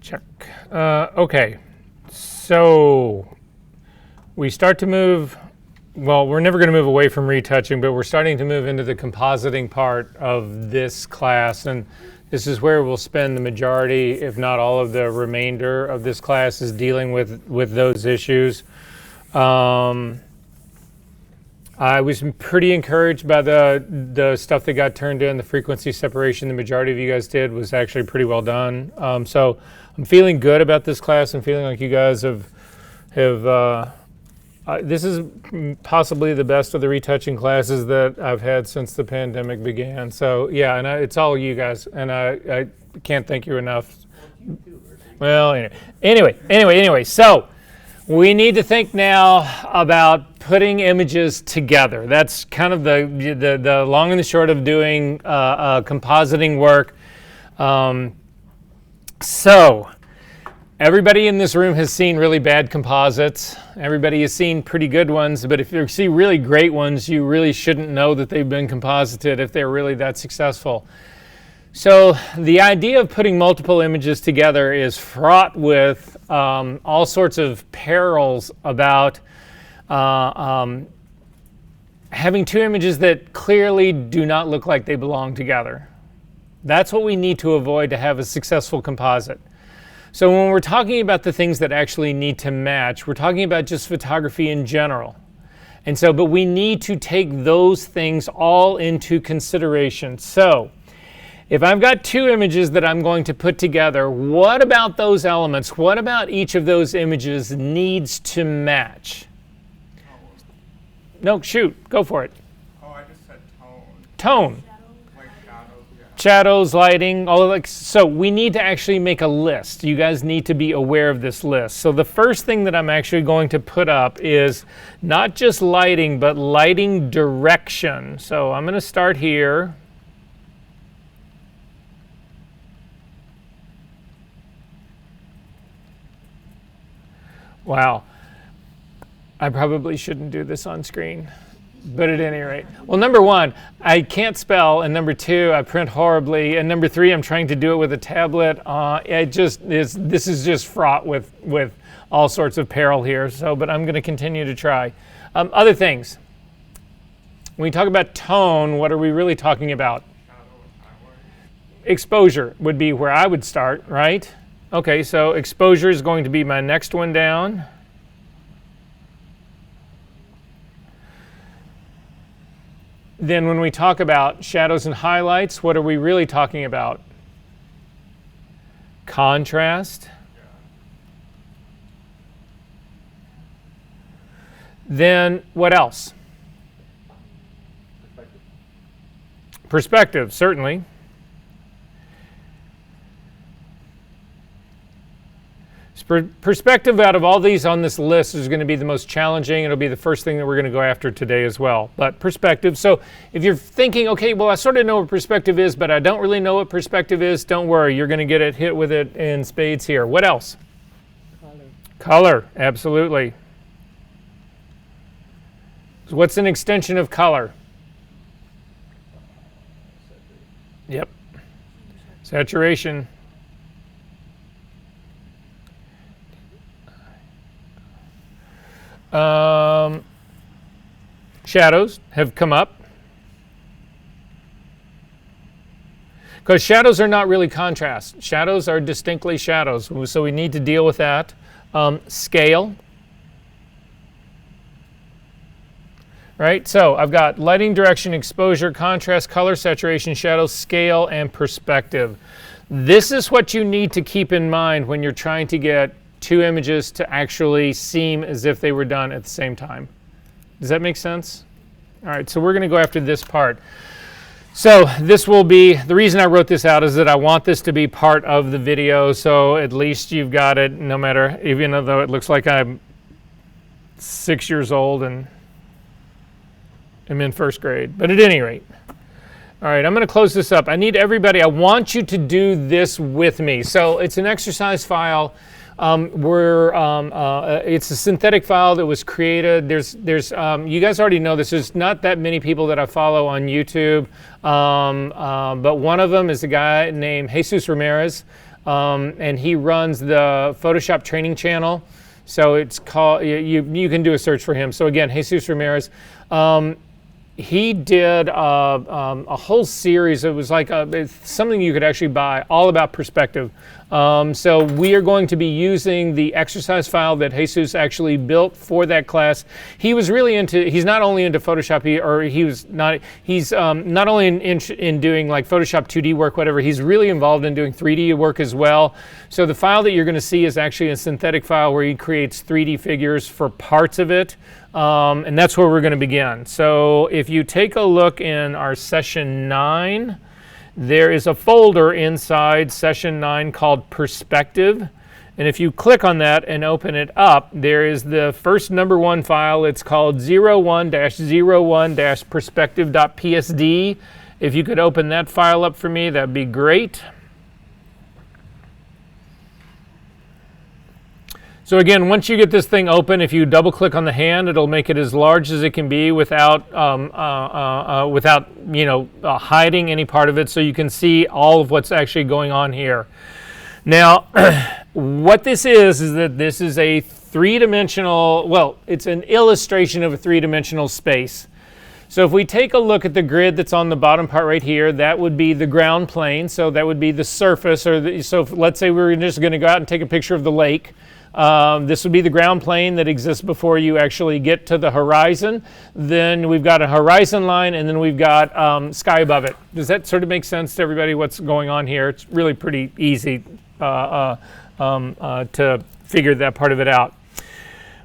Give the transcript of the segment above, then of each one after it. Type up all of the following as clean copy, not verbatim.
Check. Okay, so we start to move, well, we're never going to move away from retouching, but we're starting to move into the compositing part of this class, and this is where we'll spend the majority, if not all of the remainder of this class is dealing with those issues. I was pretty encouraged by the stuff that got turned in, the frequency separation the majority of you guys did was actually pretty well done. So I'm feeling good about this class. I'm feeling like you guys have this is possibly the best of the retouching classes that I've had since the pandemic began. So yeah, and it's all you guys, and I can't thank you enough. Well, anyway, so we need to think now about putting images together. That's kind of the long and the short of doing compositing work. So everybody in this room has seen really bad composites. Everybody has seen pretty good ones, but if you see really great ones, you really shouldn't know that they've been composited if they're really that successful. So the idea of putting multiple images together is fraught with all sorts of perils about having two images that clearly do not look like they belong together. That's what we need to avoid to have a successful composite. So when we're talking about the things that actually need to match, we're talking about just photography in general. And so, but we need to take those things all into consideration. So if I've got two images that I'm going to put together, what about those elements? What about each of those images needs to match? No, shoot, go for it. Oh, I just said tone. Tone. Like shadows, yeah. Shadows, lighting, all of that. So we need to actually make a list. You guys need to be aware of this list. So the first thing that I'm actually going to put up is not just lighting, but lighting direction. So I'm going to start here. Wow, I probably shouldn't do this on screen, but at any rate. Well, number one, I can't spell, and number two, I print horribly, and number three, I'm trying to do it with a tablet. This is just fraught with all sorts of peril here, so, but I'm gonna continue to try. Other things, when we talk about tone, what are we really talking about? Exposure would be where I would start, right? Okay, so exposure is going to be my next one down. Then when we talk about shadows and highlights, what are we really talking about? Contrast. Then what else? Perspective, certainly. Perspective out of all these on this list is going to be the most challenging. It'll be the first thing that we're going to go after today as well. But perspective, so if you're thinking, okay, well, I sort of know what perspective is, but I don't really know what perspective is, don't worry. You're going to get hit with it in spades here. What else? Color, absolutely. So what's an extension of color? Yep. Saturation. Shadows have come up because shadows are not really contrast. Shadows are distinctly shadows, so we need to deal with that. Scale, right? So I've got lighting, direction, exposure, contrast, color, saturation, shadow, scale, and perspective. This is what you need to keep in mind when you're trying to get two images to actually seem as if they were done at the same time. Does that make sense? All right, so we're going to go after this part. So this will be, the reason I wrote this out is that I want this to be part of the video, so at least you've got it, no matter, even though it looks like I'm 6 years old and am in first grade. But at any rate, All right, I'm going to close this up. I need everybody, I want you to do this with me. So it's an exercise file. It's a synthetic file that was created. You guys already know this. There's not that many people that I follow on YouTube, but one of them is a guy named Jesus Ramirez, and he runs the Photoshop training channel. So it's called, you can do a search for him. So again, Jesus Ramirez. He did a whole series. It was like it's something you could actually buy, all about perspective. So we are going to be using the exercise file that Jesus actually built for that class. He was really he's not only into Photoshop, he's not only in doing like Photoshop 2D work, whatever, he's really involved in doing 3D work as well. So the file that you're going to see is actually a synthetic file where he creates 3D figures for parts of it. And that's where we're going to begin. So if you take a look in our session 9, there is a folder inside session 9 called Perspective. And if you click on that and open it up, there is the first number 1 file. It's called 01-01-perspective.psd. If you could open that file up for me, that'd be great. So again, once you get this thing open, if you double click on the hand, it'll make it as large as it can be without hiding any part of it, so you can see all of what's actually going on here. Now, what this is that this is a three-dimensional, well, it's an illustration of a three-dimensional space. So if we take a look at the grid that's on the bottom part right here, that would be the ground plane, so that would be the surface, so let's say we were just going to go out and take a picture of the lake. This would be the ground plane that exists before you actually get to the horizon. Then we've got a horizon line, and then we've got sky above it. Does that sort of make sense to everybody what's going on here? It's really pretty easy to figure that part of it out.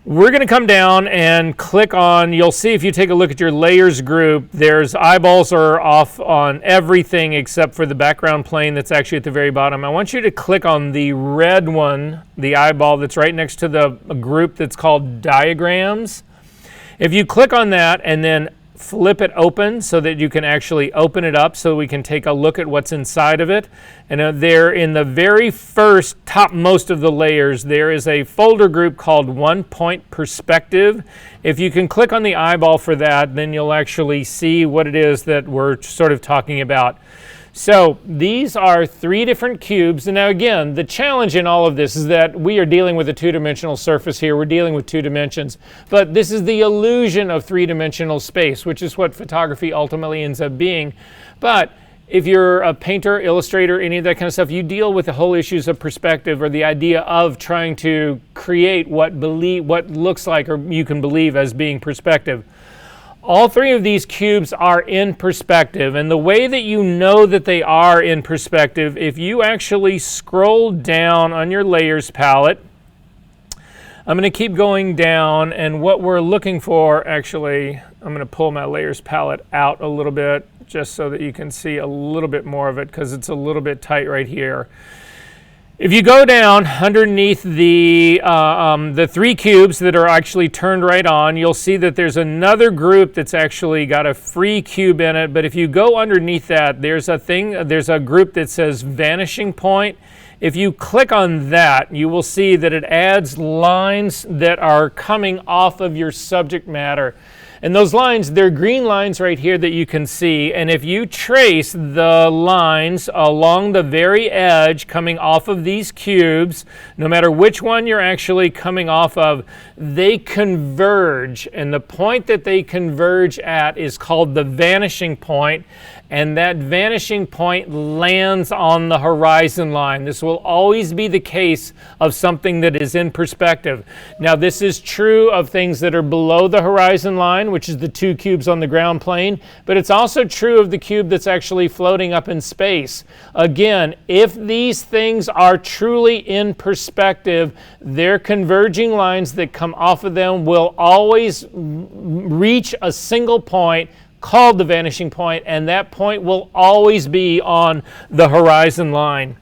We're going to come down and click on, you'll see if you take a look at your layers group, there's eyeballs are off on everything except for the background plane that's actually at the very bottom. I want you to click on the red one, the eyeball that's right next to the group that's called diagrams. If you click on that and then flip it open so that you can actually open it up so we can take a look at what's inside of it. And there in the very first topmost of the layers, there is a folder group called 1 Point Perspective. If you can click on the eyeball for that, then you'll actually see what it is that we're sort of talking about. So these are 3 different cubes. And now again, the challenge in all of this is that we are dealing with a 2-dimensional surface here. We're dealing with 2 dimensions. But this is the illusion of 3-dimensional space, which is what photography ultimately ends up being. But if you're a painter, illustrator, any of that kind of stuff, you deal with the whole issues of perspective, or the idea of trying to create what looks like or you can believe as being perspective. All 3 of these cubes are in perspective, and the way that you know that they are in perspective, if you actually scroll down on your layers palette, I'm going to keep going down, and what we're looking for, actually, I'm going to pull my layers palette out a little bit just so that you can see a little bit more of it, because it's a little bit tight right here. If you go down underneath the 3 cubes that are actually turned right on, you'll see that there's another group that's actually got a free cube in it. But if you go underneath that, there's a group that says Vanishing Point. If you click on that, you will see that it adds lines that are coming off of your subject matter. And those lines, they're green lines right here that you can see. And if you trace the lines along the very edge coming off of these cubes, no matter which one you're actually coming off of, they converge. And the point that they converge at is called the vanishing point. And that vanishing point lands on the horizon line. This will always be the case of something that is in perspective. Now, this is true of things that are below the horizon line, which is the 2 cubes on the ground plane, but it's also true of the cube that's actually floating up in space. Again, if these things are truly in perspective, their converging lines that come off of them will always reach a single point called the vanishing point, and that point will always be on the horizon line.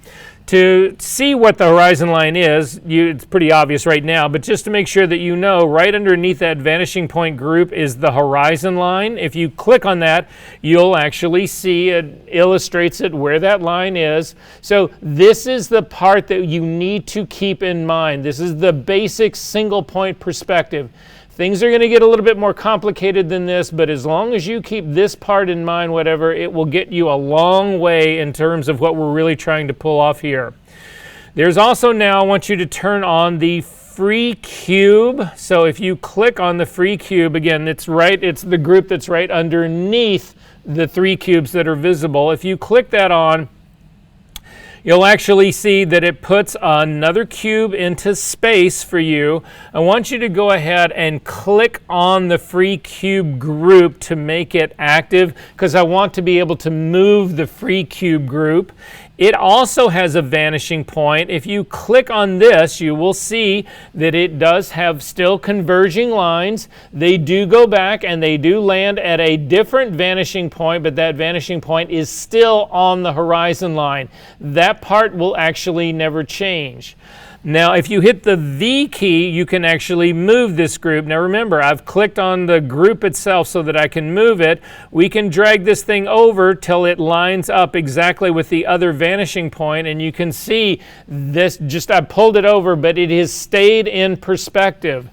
To see what the horizon line is, it's pretty obvious right now, but just to make sure that you know, right underneath that vanishing point group is the horizon line. If you click on that, you'll actually see it illustrates it where that line is. So this is the part that you need to keep in mind. This is the basic single point perspective. Things are going to get a little bit more complicated than this, but as long as you keep this part in mind, whatever, it will get you a long way in terms of what we're really trying to pull off here. There's also now, I want you to turn on the free cube. So if you click on the free cube, again, it's the group that's right underneath the 3 cubes that are visible. If you click that on, you'll actually see that it puts another cube into space for you. I want you to go ahead and click on the free cube group to make it active, because I want to be able to move the free cube group. It also has a vanishing point. If you click on this, you will see that it does have still converging lines. They do go back and they do land at a different vanishing point, but that vanishing point is still on the horizon line. That part will actually never change. Now, if you hit the V key, you can actually move this group. Now remember, I've clicked on the group itself so that I can move it. We can drag this thing over till it lines up exactly with the other vanishing point, and you can see this, I pulled it over, but it has stayed in perspective.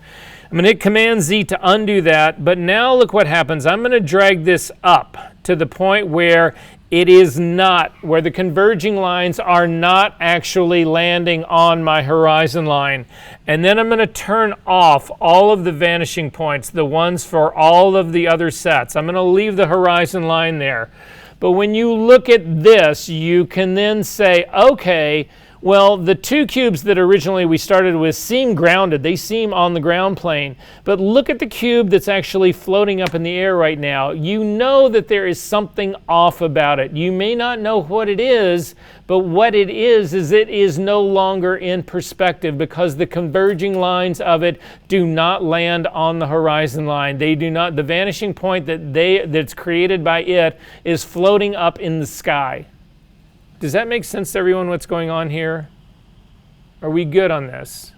I'm going to hit Command Z to undo that, but now look what happens. I'm going to drag this up to the point where it is not, where the converging lines are not actually landing on my horizon line. And then I'm going to turn off all of the vanishing points, the ones for all of the other sets. I'm going to leave the horizon line there. But when you look at this, you can then say, okay, well, the 2 cubes that originally we started with seem grounded. They seem on the ground plane. But look at the cube that's actually floating up in the air right now. You know that there is something off about it. You may not know what it is, but what it is it is no longer in perspective, because the converging lines of it do not land on the horizon line. They do not. The vanishing point that's created by it is floating up in the sky. Does that make sense to everyone what's going on here? Are we good on this?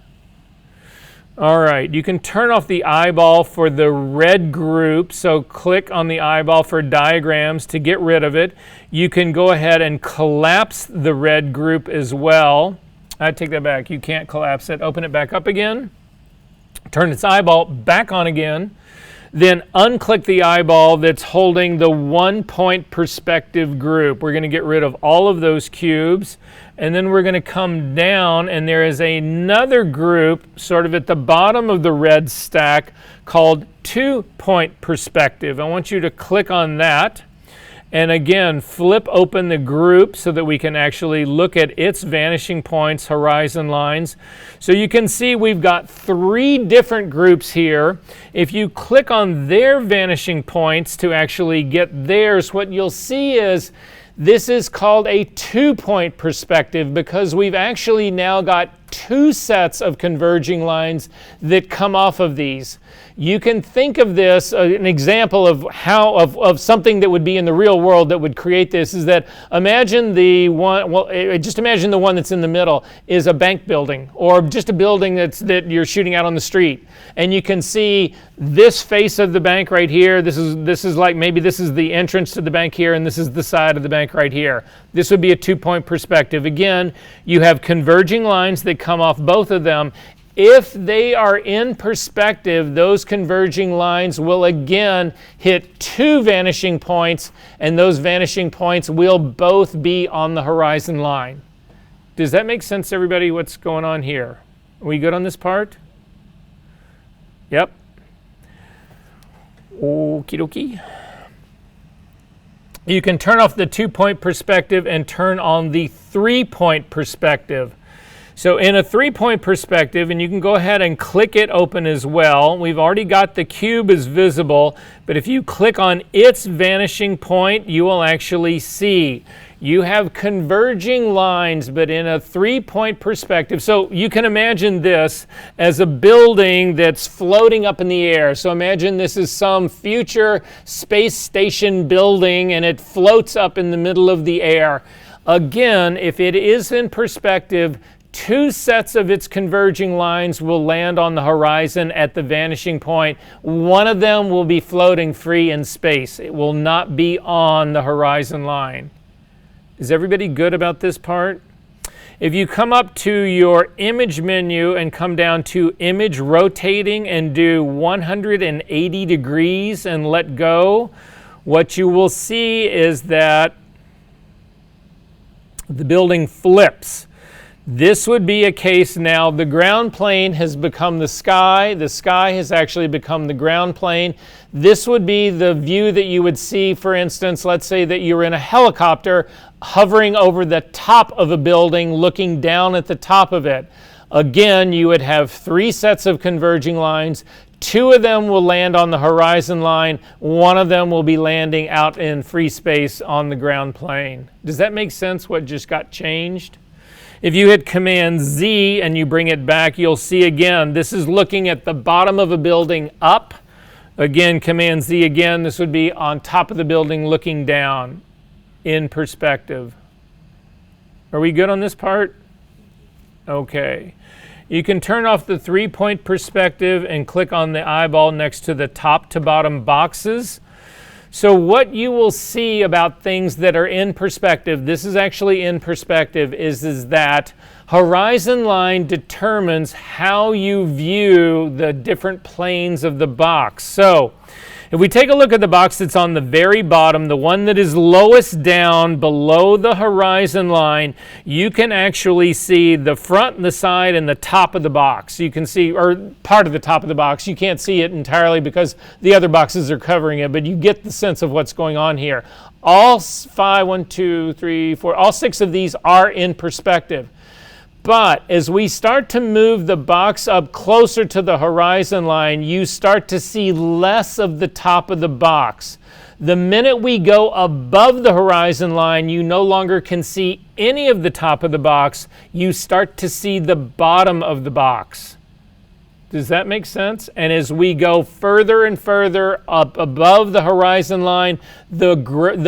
All right, you can turn off the eyeball for the red group. So click on the eyeball for diagrams to get rid of it. You can go ahead and collapse the red group as well. I take that back. You can't collapse it. Open it back up again. Turn its eyeball back on again. Then unclick the eyeball that's holding the 1-point perspective group. We're going to get rid of all of those cubes. And then we're going to come down, and there is another group sort of at the bottom of the red stack called 2-point perspective. I want you to click on that. And again, flip open the group so that we can actually look at its vanishing points, horizon lines. So you can see we've got 3 different groups here. If you click on their vanishing points to actually get theirs, what you'll see is this is called a 2-point perspective, because we've actually now got 2 sets of converging lines that come off of these. You can think of this, an example of how of something that would be in the real world that would create this is that imagine just imagine the one that's in the middle is a bank building, or just a building that you're shooting out on the street, and you can see this face of the bank right here. This is like, maybe this is the entrance to the bank here, and this is the side of the bank right here. This would be a 2-point perspective. Again, you have converging lines that come off both of them. If they are in perspective, those converging lines will again hit 2 vanishing points, and those vanishing points will both be on the horizon line. Does that make sense to everybody what's going on here? Are we good on this part? Yep. Okie dokie. You can turn off the 2-point perspective and turn on the 3-point perspective. So in a 3-point perspective, and you can go ahead and click it open as well. We've already got the cube is visible, but if you click on its vanishing point, you will actually see you have converging lines, but in a 3-point perspective. So you can imagine this as a building that's floating up in the air. So imagine this is some future space station building, and it floats up in the middle of the air. Again, if it is in perspective, 2 sets of its converging lines will land on the horizon at the vanishing point. One of them will be floating free in space. It will not be on the horizon line. Is everybody good about this part? If you come up to your image menu and come down to image rotating and do 180 degrees and let go, what you will see is that the building flips. This would be a case now the ground plane has become the sky has actually become the ground plane. This would be the view that you would see, for instance, let's say that you're in a helicopter hovering over the top of a building looking down at the top of it. Again, you would have 3 sets of converging lines. 2 of them will land on the horizon line. 1 of them will be landing out in free space on the ground plane. Does that make sense what just got changed? If you hit Command Z and you bring it back, you'll see again, this is looking at the bottom of a building up. Again, Command Z again, this would be on top of the building looking down in perspective. Are we good on this part? Okay. You can turn off the 3-point perspective and click on the eyeball next to the top to bottom boxes. So what you will see about things that are in perspective, this is actually in perspective, is that horizon line determines how you view the different planes of the box. So if we take a look at the box that's on the very bottom, the one that is lowest down below the horizon line, you can actually see the front, the side, and the top of the box. You can see, or part of the top of the box. You can't see it entirely because the other boxes are covering it, but you get the sense of what's going on here. All 6 of these are in perspective. But as we start to move the box up closer to the horizon line, you start to see less of the top of the box. The minute we go above the horizon line, you no longer can see any of the top of the box. You start to see the bottom of the box. Does that make sense? And as we go further and further up above the horizon line, the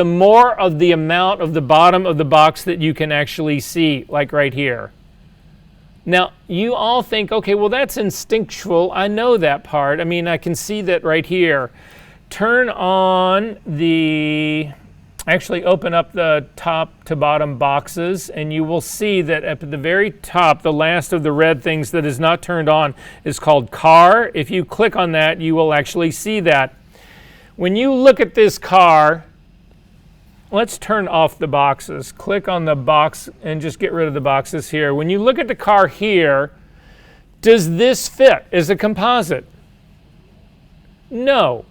more of the amount of the bottom of the box that you can actually see, like right here. Now, you all think, okay, well, that's instinctual. I know that part. I mean, I can see that right here. Turn on actually open up the top to bottom boxes, and you will see that at the very top, the last of the red things that is not turned on is called car. If you click on that, you will actually see that. When you look at this car, let's turn off the boxes. Click on the box and just get rid of the boxes here. When you look at the car here, does this fit as a composite? No.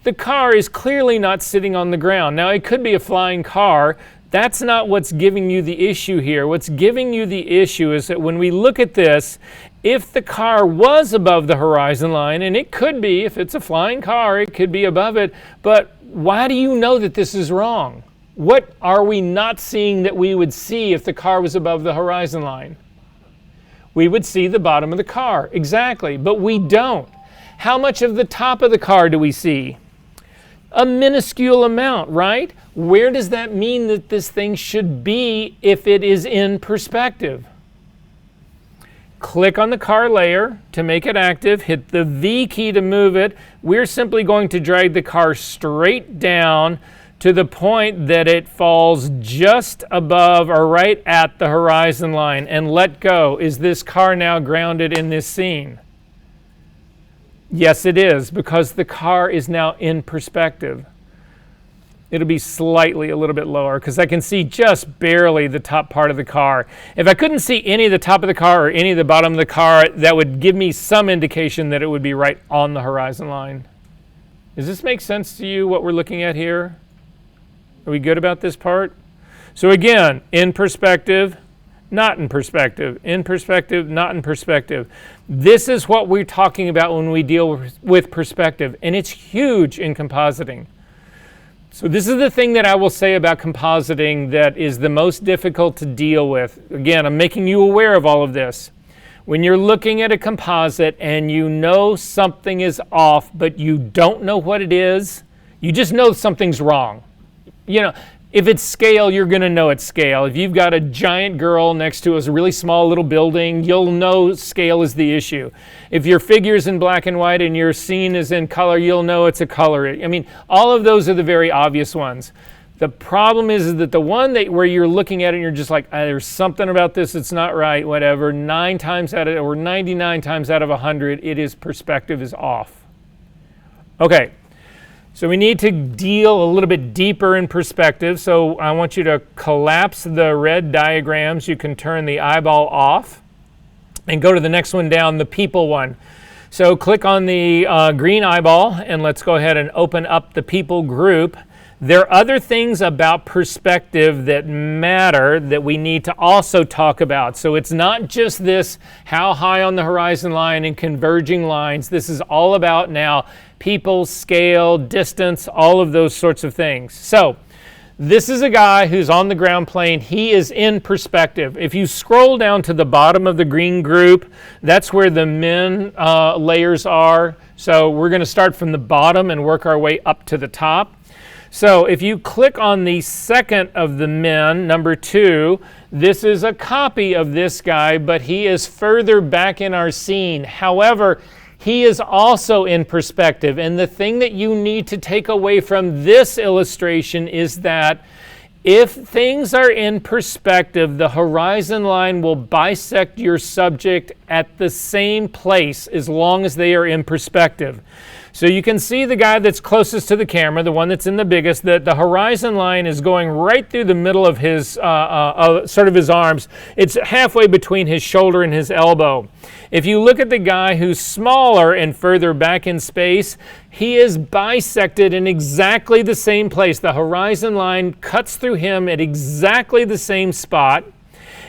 The car is clearly not sitting on the ground. Now, it could be a flying car. That's not what's giving you the issue here. What's giving you the issue is that when we look at this, if the car was above the horizon line, and it could be, if it's a flying car, it could be above it, but why do you know that this is wrong? What are we not seeing that we would see if the car was above the horizon line? We would see the bottom of the car, exactly, but we don't. How much of the top of the car do we see? A minuscule amount, right? Where does that mean that this thing should be if it is in perspective? Click on the car layer to make it active, hit the V key to move it. We're simply going to drag the car straight down to the point that it falls just above or right at the horizon line and let go. Is this car now grounded in this scene? Yes, it is, because the car is now in perspective. It'll be slightly a little bit lower because I can see just barely the top part of the car. If I couldn't see any of the top of the car or any of the bottom of the car, that would give me some indication that it would be right on the horizon line. Does this make sense to you, what we're looking at here? Are we good about this part? So again, in perspective, not in perspective, not in perspective. This is what we're talking about when we deal with perspective, and it's huge in compositing. So this is the thing that I will say about compositing that is the most difficult to deal with. Again, I'm making you aware of all of this. When you're looking at a composite and you know something is off, but you don't know what it is, you just know something's wrong. You know, If it's scale, you're going to know it's scale. If you've got a giant girl next to a really small little building, you'll know scale is the issue. If your figure's in black and white and your scene is in color, you'll know it's a color. I mean, all of those are the very obvious ones. The problem is that the one where you're looking at it and you're just like, there's something about this that's not right, whatever, 9 times out of, or 99 times out of 100, it is perspective is off. Okay. So we need to deal a little bit deeper in perspective. So I want you to collapse the red diagrams. You can turn the eyeball off and go to the next one down, the people one. So click on the green eyeball and let's go ahead and open up the people group. There are other things about perspective that matter that we need to also talk about. So it's not just this, how high on the horizon line and converging lines. This is all about now people, scale, distance, all of those sorts of things. So this is a guy who's on the ground plane. He is in perspective. If you scroll down to the bottom of the green group, that's where the men layers are. So we're going to start from the bottom and work our way up to the top. So if you click on the second of the men, number 2, this is a copy of this guy, but he is further back in our scene. However, he is also in perspective. And the thing that you need to take away from this illustration is that if things are in perspective, the horizon line will bisect your subject at the same place as long as they are in perspective. So you can see the guy that's closest to the camera, the one that's in the biggest, that the horizon line is going right through the middle of his, sort of his arms. It's halfway between his shoulder and his elbow. If you look at the guy who's smaller and further back in space, he is bisected in exactly the same place. The horizon line cuts through him at exactly the same spot.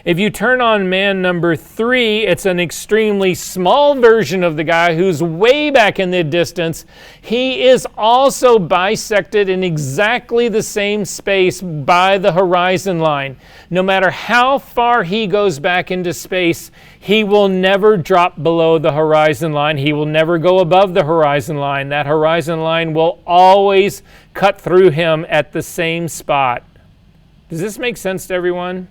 If you turn on man number 3, it's an extremely small version of the guy who's way back in the distance. He is also bisected in exactly the same space by the horizon line. No matter how far he goes back into space, he will never drop below the horizon line. He will never go above the horizon line. That horizon line will always cut through him at the same spot. Does this make sense to everyone?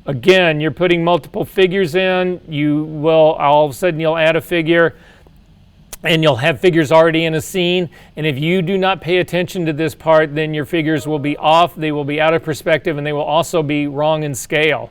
Again, you're putting multiple figures in. You will, all of a sudden, you'll add a figure and you'll have figures already in a scene. And if you do not pay attention to this part, then your figures will be off, they will be out of perspective, and they will also be wrong in scale.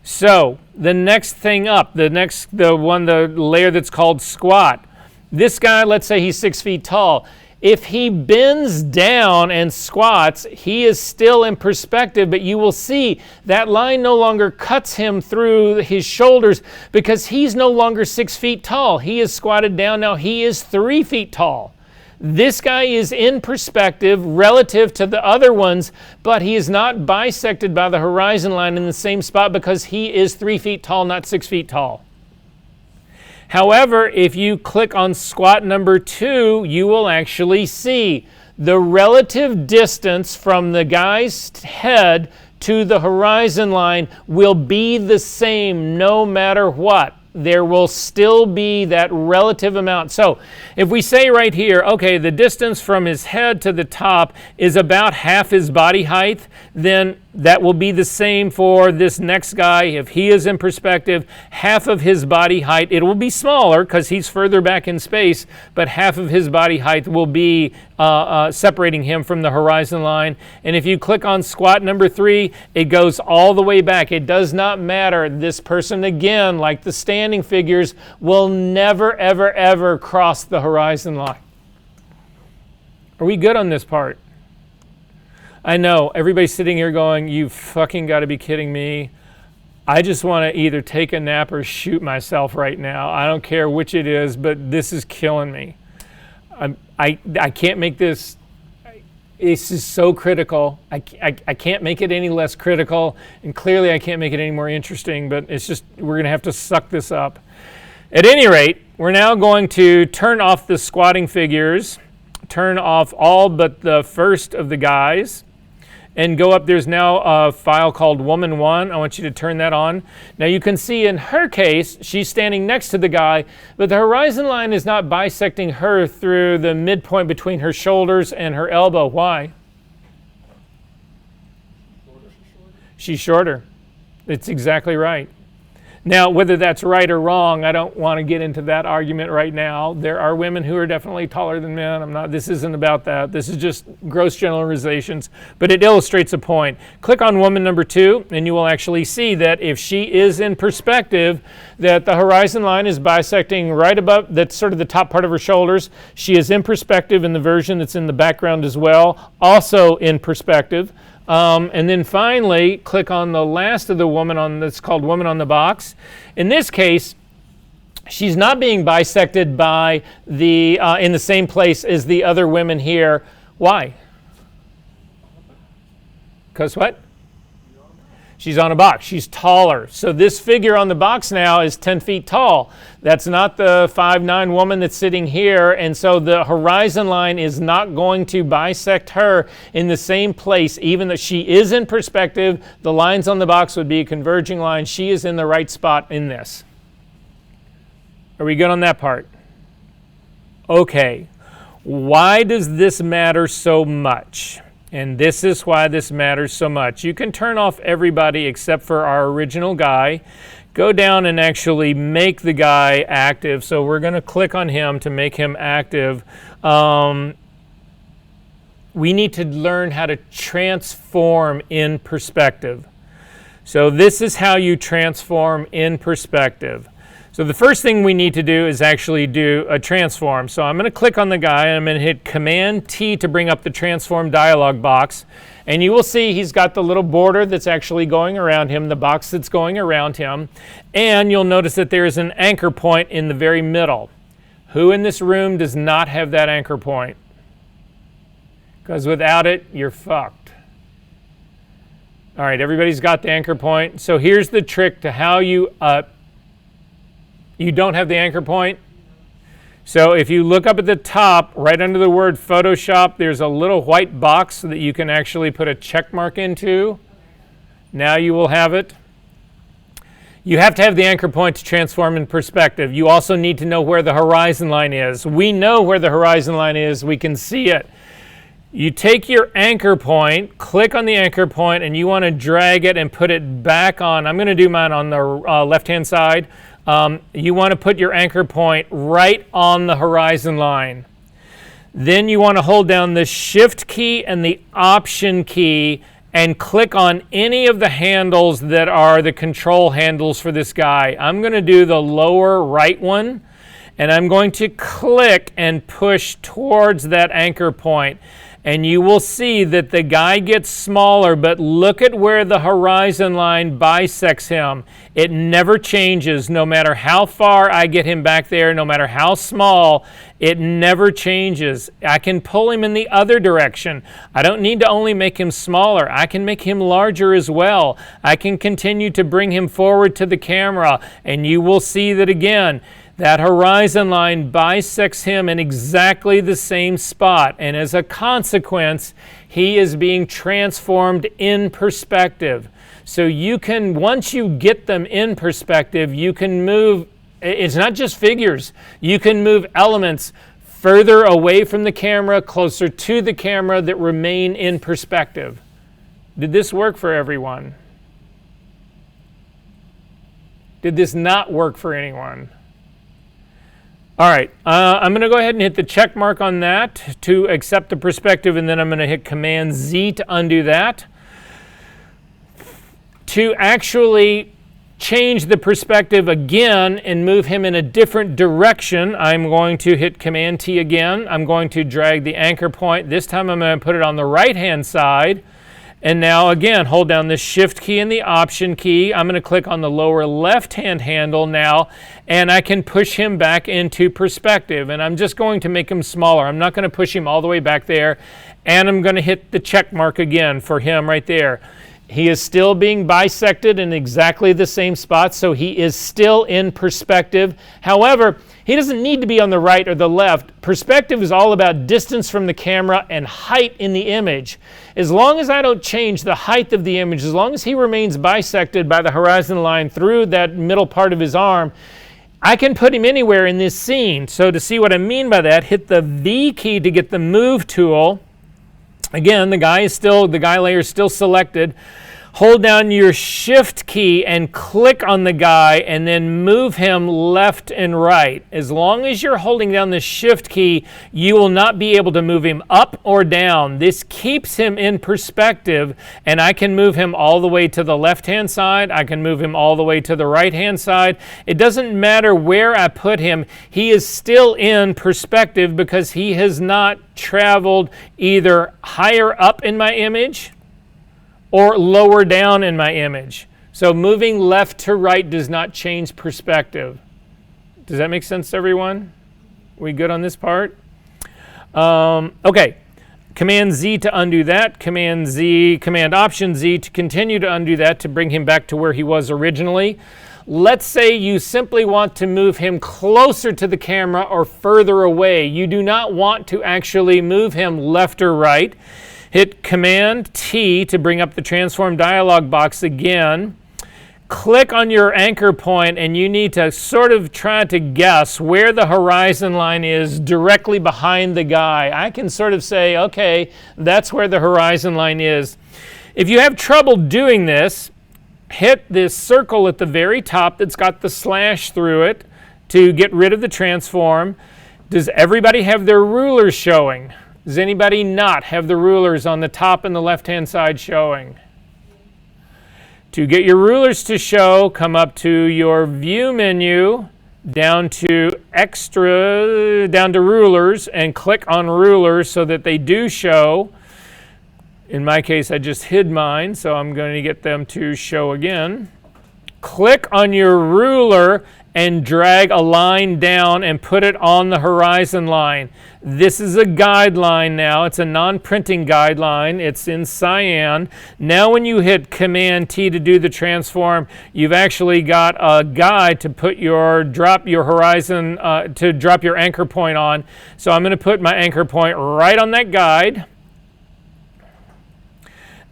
So the next thing up, the layer that's called squat. This guy, let's say he's 6 feet tall. If he bends down and squats, he is still in perspective, but you will see that line no longer cuts him through his shoulders because he's no longer 6 feet tall. He is squatted down now. He is 3 feet tall. This guy is in perspective relative to the other ones, but he is not bisected by the horizon line in the same spot because he is 3 feet tall, not 6 feet tall. However, if you click on squat number 2, you will actually see the relative distance from the guy's head to the horizon line will be the same no matter what. There will still be that relative amount. So if we say right here, okay, the distance from his head to the top is about half his body height, then that will be the same for this next guy. If he is in perspective, half of his body height, it will be smaller because he's further back in space, but half of his body height will be separating him from the horizon line. And if you click on squat number 3, it goes all the way back. It does not matter. This person, again, like the standing figures, will never, ever, ever cross the horizon line. Are we good on this part? I know, everybody's sitting here going, you fucking got to be kidding me. I just want to either take a nap or shoot myself right now. I don't care which it is, but this is killing me. I can't make this, this is so critical. I can't make it any less critical, and clearly I can't make it any more interesting, but it's just, we're going to have to suck this up. At any rate, we're now going to turn off the squatting figures, turn off all but the first of the guys, and go up. There's now a file called Woman 1. I want you to turn that on. Now you can see in her case, she's standing next to the guy, but the horizon line is not bisecting her through the midpoint between her shoulders and her elbow. Why? She's shorter. It's exactly right. Now, whether that's right or wrong, I don't want to get into that argument right now. There are women who are definitely taller than men. This isn't about that. This is just gross generalizations, but it illustrates a point. Click on woman number 2, and you will actually see that if she is in perspective, that the horizon line is bisecting right above, that's sort of the top part of her shoulders. She is in perspective in the version that's in the background as well, also in perspective. And then finally, click on the last of the woman that's called Woman on the Box. In this case, she's not being bisected by in the same place as the other women here. Why? Because what? She's on a box. She's taller. So this figure on the box now is 10 feet tall. That's not the 5'9" woman that's sitting here. And so the horizon line is not going to bisect her in the same place. Even though she is in perspective, the lines on the box would be a converging line. She is in the right spot in this. Are we good on that part? Okay. Why does this matter so much? And this is why this matters so much. You can turn off everybody except for our original guy. Go down and actually make the guy active. So we're going to click on him to make him active. We need to learn how to transform in perspective. So this is how you transform in perspective. So the first thing we need to do is actually do a transform. So I'm going to click on the guy, and I'm going to hit Command-T to bring up the transform dialog box. And you will see he's got the little border that's actually going around him, the box that's going around him. And you'll notice that there is an anchor point in the very middle. Who in this room does not have that anchor point? Because without it, you're fucked. All right, everybody's got the anchor point. So here's the trick to how you don't have the anchor point. So if you look up at the top, right under the word Photoshop, there's a little white box that you can actually put a check mark into. Now you will have it. You have to have the anchor point to transform in perspective. You also need to know where the horizon line is. We know where the horizon line is. We can see it. You take your anchor point, click on the anchor point, and you want to drag it and put it back on. I'm going to do mine on the left-hand side. You want to put your anchor point right on the horizon line. Then you want to hold down the Shift key and the Option key and click on any of the handles that are the control handles for this guy. I'm going to do the lower right one, and I'm going to click and push towards that anchor point. And you will see that the guy gets smaller, but look at where the horizon line bisects him. It never changes, no matter how far I get him back there, no matter how small, it never changes. I can pull him in the other direction. I don't need to only make him smaller. I can make him larger as well. I can continue to bring him forward to the camera, and you will see that again, that horizon line bisects him in exactly the same spot. And as a consequence, he is being transformed in perspective. So you can, once you get them in perspective, you can move, it's not just figures, you can move elements further away from the camera, closer to the camera, that remain in perspective. Did this work for everyone? Did this not work for anyone? All right, I'm going to go ahead and hit the check mark on that to accept the perspective, and then I'm going to hit Command-Z to undo that. To actually change the perspective again and move him in a different direction, I'm going to hit Command-T again. I'm going to drag the anchor point. This time I'm going to put it on the right-hand side. And now again, hold down the Shift key and the Option key. I'm going to click on the lower left-hand handle now, and I can push him back into perspective. And I'm just going to make him smaller. I'm not going to push him all the way back there. And I'm going to hit the check mark again for him right there. He is still being bisected in exactly the same spot, so he is still in perspective. However, he doesn't need to be on the right or the left. Perspective is all about distance from the camera and height in the image. As long as I don't change the height of the image, as long as he remains bisected by the horizon line through that middle part of his arm, I can put him anywhere in this scene. So to see what I mean by that, hit the V key to get the Move tool. Again, the guy layer is still selected. Hold down your shift key and click on the guy and then move him left and right. As long as you're holding down the shift key, you will not be able to move him up or down. This keeps him in perspective, and I can move him all the way to the left-hand side. I can move him all the way to the right-hand side. It doesn't matter where I put him. He is still in perspective because he has not traveled either higher up in my image or lower down in my image. So moving left to right does not change perspective. Does that make sense to everyone? We good on this part? Okay. Command Z to undo that. Command Option Z to continue to undo that to bring him back to where he was originally. Let's say you simply want to move him closer to the camera or further away. You do not want to actually move him left or right. Hit Command T to bring up the transform dialog box again. Click on your anchor point, and you need to sort of try to guess where the horizon line is directly behind the guy. I can sort of say, okay, that's where the horizon line is. If you have trouble doing this, hit this circle at the very top that's got the slash through it to get rid of the transform. Does everybody have their rulers showing? Does anybody not have the rulers on the top and the left-hand side showing? To get your rulers to show, come up to your view menu, down to extra, down to rulers, and click on rulers so that they do show. In my case, I just hid mine, so I'm going to get them to show again. Click on your ruler and drag a line down and put it on the horizon line. This is a guideline now. It's a non-printing guideline. It's in cyan. Now when you hit Command T to do the transform, you've actually got a guide to put drop your horizon, to drop your anchor point on. So I'm going to put my anchor point right on that guide.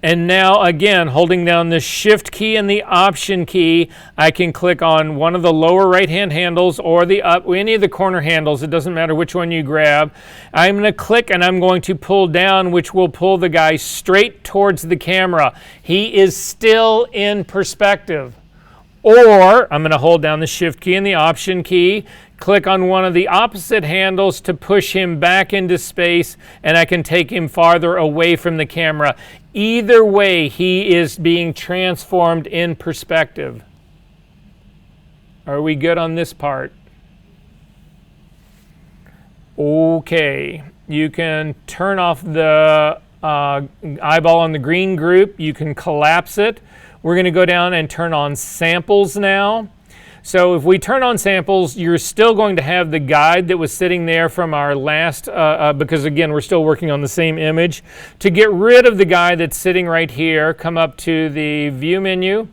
And now, again, holding down the Shift key and the Option key, I can click on one of the lower right-hand handles or any of the corner handles. It doesn't matter which one you grab. I'm going to click and I'm going to pull down, which will pull the guy straight towards the camera. He is still in perspective. Or I'm going to hold down the Shift key and the Option key, click on one of the opposite handles to push him back into space, and I can take him farther away from the camera. Either way, he is being transformed in perspective. Are we good on this part? Okay. You can turn off the eyeball on the green group. You can collapse it. We're going to go down and turn on samples now. So if we turn on samples, you're still going to have the guide that was sitting there from our last, because again, we're still working on the same image. To get rid of the guide that's sitting right here, come up to the view menu,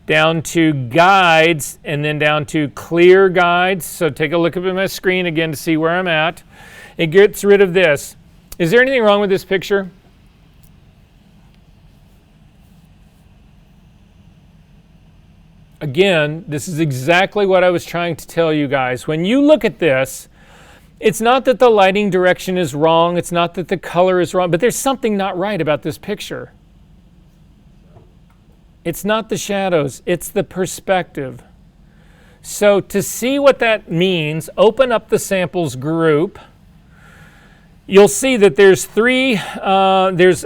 down to guides, and then down to clear guides. So take a look at my screen again to see where I'm at. It gets rid of this. Is there anything wrong with this picture? Again, this is exactly what I was trying to tell you guys. When you look at this, it's not that the lighting direction is wrong, it's not that the color is wrong, but there's something not right about this picture. It's not the shadows, it's the perspective. So to see what that means, open up the samples group. You'll see that there's there's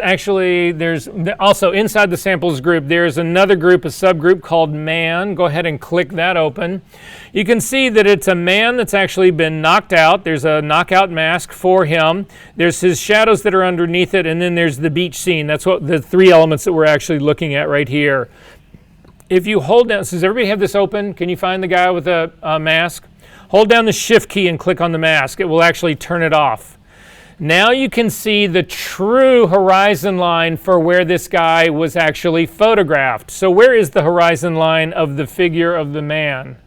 also inside the samples group, there's another group, a subgroup called man. Go ahead and click that open. You can see that it's a man that's actually been knocked out. There's a knockout mask for him. There's his shadows that are underneath it, and then there's the beach scene. That's what the three elements that we're actually looking at right here. If you hold down, does everybody have this open? Can you find the guy with a mask? Hold down the Shift key and click on the mask. It will actually turn it off. Now you can see the true horizon line for where this guy was actually photographed. So where is the horizon line of the figure of the man?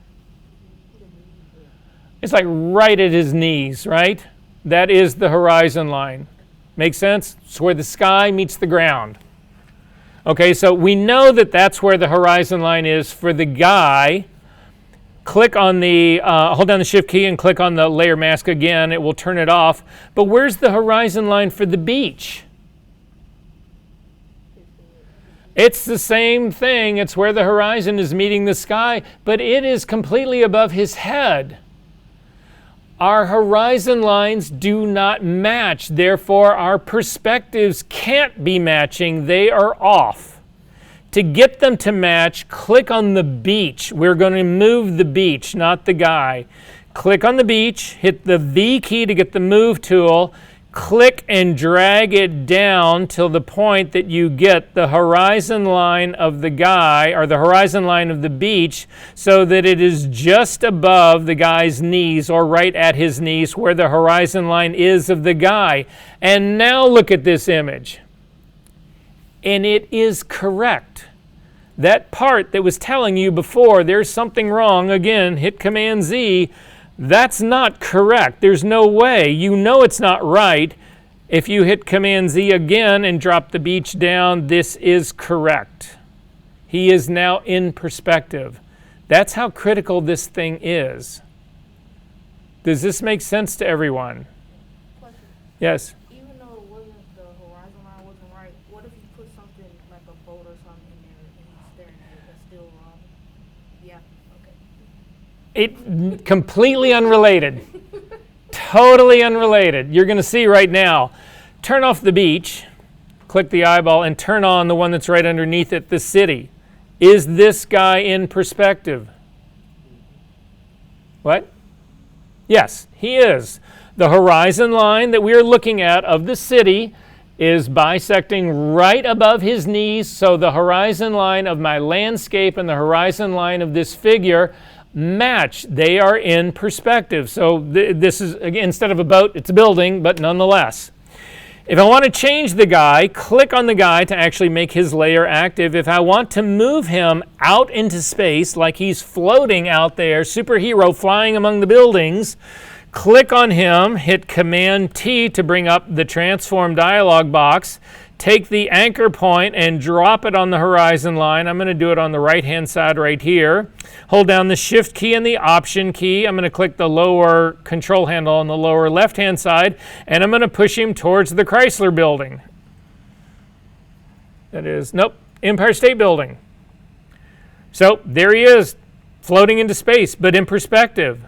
It's like right at his knees, right? That is the horizon line. Make sense? It's where the sky meets the ground. Okay, so we know that that's where the horizon line is for the guy. Click on the, hold down the Shift key and click on the layer mask again. It will turn it off. But where's the horizon line for the beach? It's the same thing. It's where the horizon is meeting the sky, but it is completely above his head. Our horizon lines do not match. Therefore, our perspectives can't be matching. They are off. To get them to match, click on the beach. We're going to move the beach, not the guy. Click on the beach, hit the V key to get the move tool, click and drag it down till the point that you get the horizon line of the guy or the horizon line of the beach so that it is just above the guy's knees or right at his knees where the horizon line is of the guy. And now look at this image. And it is correct. That part that was telling you before there's something wrong, again, hit Command Z, that's not correct. There's no way. You know it's not right. If you hit Command Z again and drop the beach down, this is correct. He is now in perspective. That's how critical this thing is. Does this make sense to everyone? Question. Yes? Even though it wasn't, the horizon line wasn't right, what if you put something like a boat or something in there and he's staring at it? That's still wrong? Yeah, okay. It completely unrelated. Totally unrelated. You're going to see right now. Turn off the beach, click the eyeball, and turn on the one that's right underneath it, the city. Is this guy in perspective? What? Yes, he is. The horizon line that we are looking at of the city is bisecting right above his knees, so the horizon line of my landscape and the horizon line of this figure match. They are in perspective. So this is, again, instead of a boat, it's a building, but nonetheless. If I want to change the guy, click on the guy to actually make his layer active. If I want to move him out into space, like he's floating out there, superhero flying among the buildings, click on him, hit Command T to bring up the transform dialog box, take the anchor point and drop it on the horizon line. I'm going to do it on the right-hand side right here. Hold down the Shift key and the Option key. I'm going to click the lower control handle on the lower left-hand side, and I'm going to push him towards the Chrysler building. That is, nope, Empire State Building. So there he is, floating into space, but in perspective.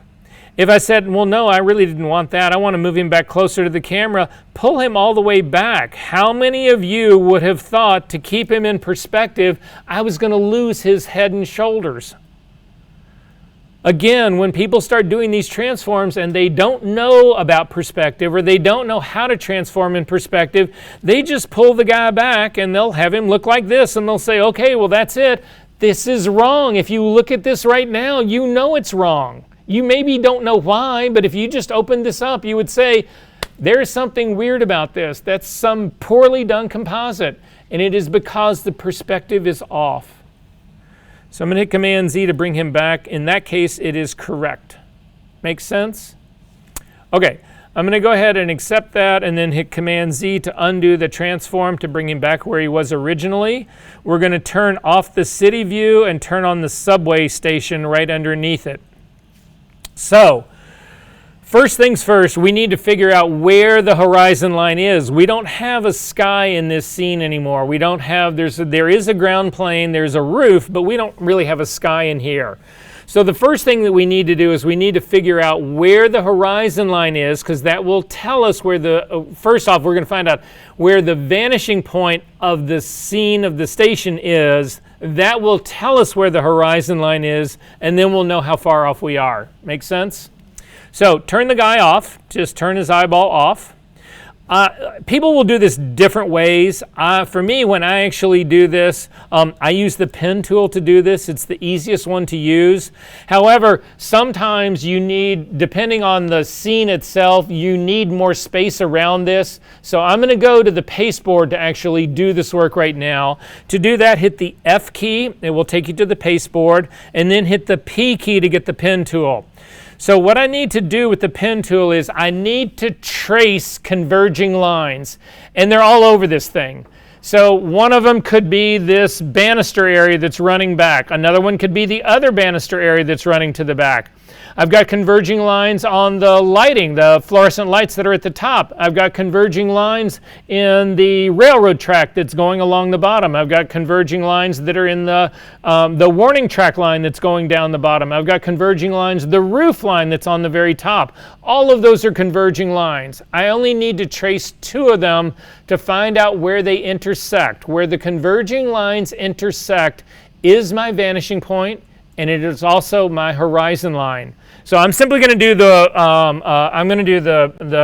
If I said, well, no, I really didn't want that. I want to move him back closer to the camera. Pull him all the way back. How many of you would have thought to keep him in perspective, I was going to lose his head and shoulders? Again, when people start doing these transforms and they don't know about perspective or they don't know how to transform in perspective, they just pull the guy back and they'll have him look like this and they'll say, okay, well, that's it. This is wrong. If you look at this right now, you know it's wrong. You maybe don't know why, but if you just opened this up, you would say, there's something weird about this. That's some poorly done composite, and it is because the perspective is off. So I'm going to hit Command Z to bring him back. In that case, it is correct. Makes sense? Okay, I'm going to go ahead and accept that and then hit Command Z to undo the transform to bring him back where he was originally. We're going to turn off the city view and turn on the subway station right underneath it. So, first things first, we need to figure out where the horizon line is. We don't have a sky in this scene anymore. We don't have, there is a ground plane, there's a roof, but we don't really have a sky in here. So the first thing that we need to do is we need to figure out where the horizon line is, because that will tell us where first off, we're going to find out where the vanishing point of the scene of the station is. That will tell us where the horizon line is, and then we'll know how far off we are. Make sense? So turn the guy off. Just turn his eyeball off. People will do this different ways. For me, when I actually do this, I use the pen tool to do this. It's the easiest one to use. However, sometimes you need, depending on the scene itself, you need more space around this. So I'm going to go to the pasteboard to actually do this work right now. To do that, hit the F key. It will take you to the pasteboard. And then hit the P key to get the pen tool. So what I need to do with the pen tool is I need to trace converging lines, and they're all over this thing. So one of them could be this banister area that's running back. Another one could be the other banister area that's running to the back. I've got converging lines on the lighting, the fluorescent lights that are at the top. I've got converging lines in the railroad track that's going along the bottom. I've got converging lines that are in the warning track line that's going down the bottom. I've got converging lines, the roof line that's on the very top. All of those are converging lines. I only need to trace 2 of them to find out where they intersect. Where the converging lines intersect is my vanishing point, and it is also my horizon line. So I'm simply going to do the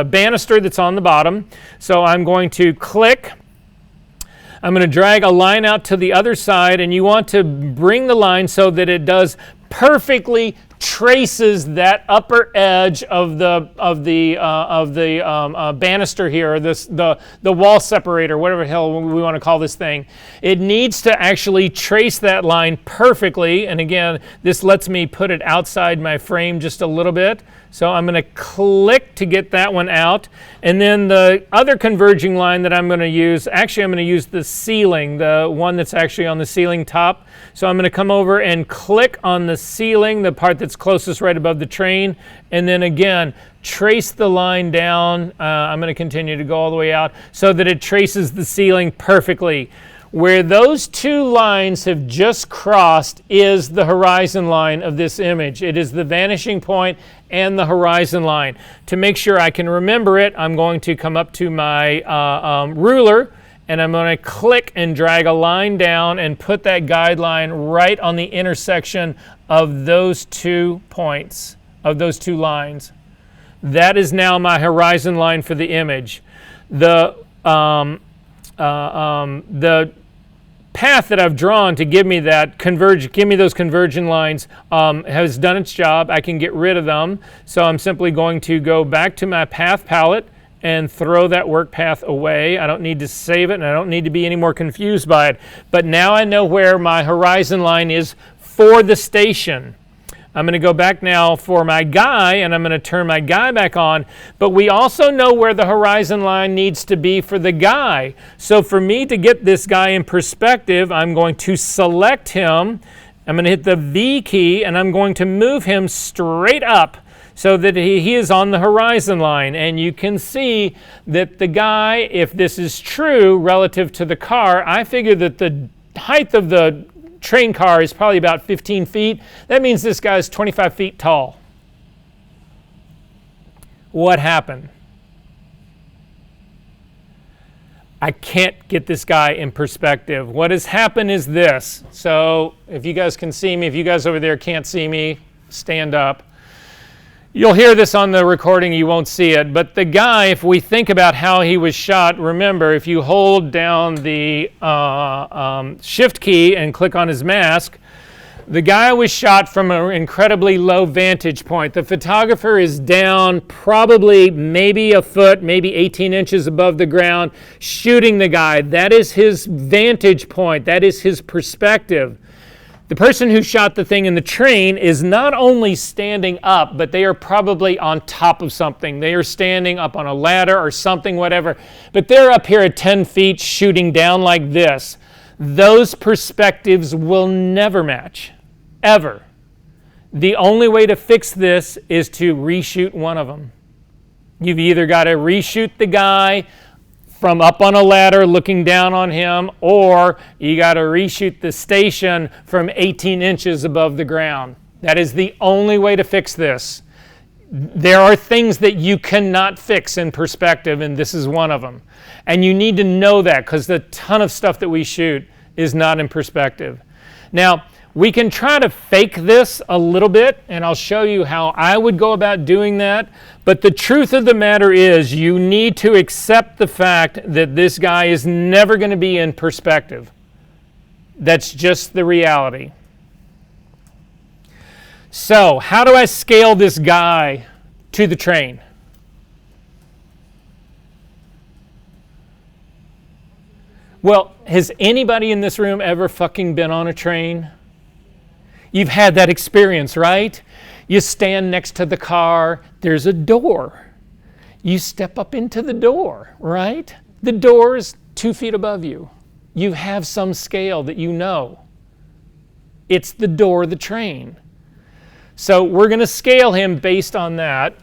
banister that's on the bottom. So I'm going to click. I'm going to drag a line out to the other side, and you want to bring the line so that it does perfectly traces that upper edge of the banister here, or the wall separator, whatever the hell we want to call this thing. It needs to actually trace that line perfectly, and again, this lets me put it outside my frame just a little bit. So I'm going to click to get that one out, and then the other converging line that I'm going to use, actually I'm going to use the ceiling, the one that's actually on the ceiling top. So I'm going to come over and click on the ceiling, the part that's closest right above the train, and then again trace the line down. I'm going to continue to go all the way out so that it traces the ceiling perfectly. Where those 2 lines have just crossed is the horizon line of this image. It is the vanishing point and the horizon line. To make sure I can remember it, I'm going to come up to my ruler, and I'm going to click and drag a line down and put that guideline right on the intersection of those 2 points, of those 2 lines. That is now my horizon line for the image. The path that I've drawn to give me that give me those converging lines has done its job. I can get rid of them. So I'm simply going to go back to my path palette and throw that work path away. I don't need to save it, and I don't need to be any more confused by it. But now I know where my horizon line is for the station. I'm going to go back now for my guy, and I'm going to turn my guy back on. But we also know where the horizon line needs to be for the guy. So for me to get this guy in perspective, I'm going to select him. I'm going to hit the V key, and I'm going to move him straight up so that he is on the horizon line. And you can see that the guy, if this is true relative to the car, I figure that the height of the train car is probably about 15 feet. That means this guy is 25 feet tall. What happened? I can't get this guy in perspective. What has happened is this. So if you guys can see me, if you guys over there can't see me, stand up. You'll hear this on the recording, you won't see it, but the guy, if we think about how he was shot, remember, if you hold down the shift key and click on his mask, the guy was shot from an incredibly low vantage point. The photographer is down probably maybe a foot, maybe 18 inches above the ground, shooting the guy. That is his vantage point. That is his perspective. The person who shot the thing in the train is not only standing up, but they are probably on top of something. They are standing up on a ladder or something, whatever. But they're up here at 10 feet shooting down like this. Those perspectives will never match, ever. The only way to fix this is to reshoot one of them. You've either got to reshoot the guy from up on a ladder looking down on him, or you got to reshoot the station from 18 inches above the ground. That is the only way to fix this. There are things that you cannot fix in perspective, and this is one of them. And you need to know that, because the ton of stuff that we shoot is not in perspective. Now, we can try to fake this a little bit, and I'll show you how I would go about doing that. But the truth of the matter is, you need to accept the fact that this guy is never going to be in perspective. That's just the reality. So, how do I scale this guy to the train? Well, has anybody in this room ever fucking been on a train? You've had that experience, right? You stand next to the car, there's a door. You step up into the door, right? The door is 2 feet above you. You have some scale that you know. It's the door of the train. So we're going to scale him based on that.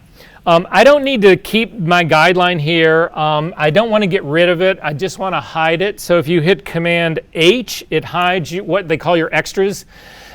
I don't need to keep my guideline here. I don't want to get rid of it. I just want to hide it. So if you hit Command H, it hides what they call your extras.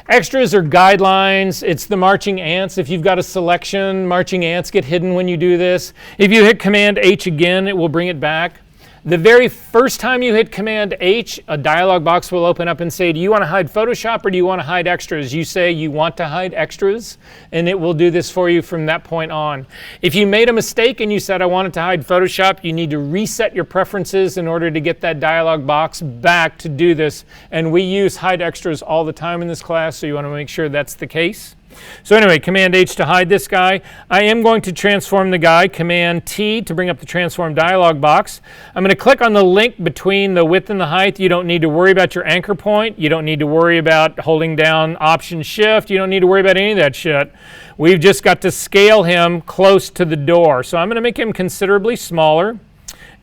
Extras are guidelines. It's the marching ants. If you've got a selection, marching ants get hidden when you do this. If you hit Command H again, it will bring it back. The very first time you hit Command H, a dialog box will open up and say, do you want to hide Photoshop or do you want to hide extras? You say you want to hide extras, and it will do this for you from that point on. If you made a mistake and you said, I wanted to hide Photoshop, you need to reset your preferences in order to get that dialog box back to do this. And we use hide extras all the time in this class, so you want to make sure that's the case. So anyway, Command H to hide this guy. I am going to transform the guy. Command T to bring up the transform dialog box. I'm going to click on the link between the width and the height. You don't need to worry about your anchor point. You don't need to worry about holding down Option Shift. You don't need to worry about any of that shit. We've just got to scale him close to the door. So I'm going to make him considerably smaller,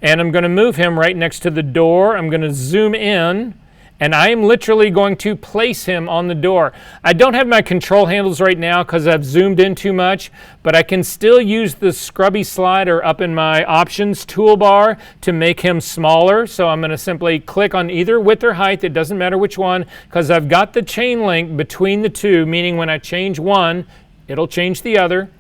and I'm going to move him right next to the door. I'm going to zoom in. And I am literally going to place him on the door. I don't have my control handles right now because I've zoomed in too much, but I can still use the scrubby slider up in my options toolbar to make him smaller. So I'm going to simply click on either width or height. It doesn't matter which one, because I've got the chain link between the two, meaning when I change one, it'll change the other.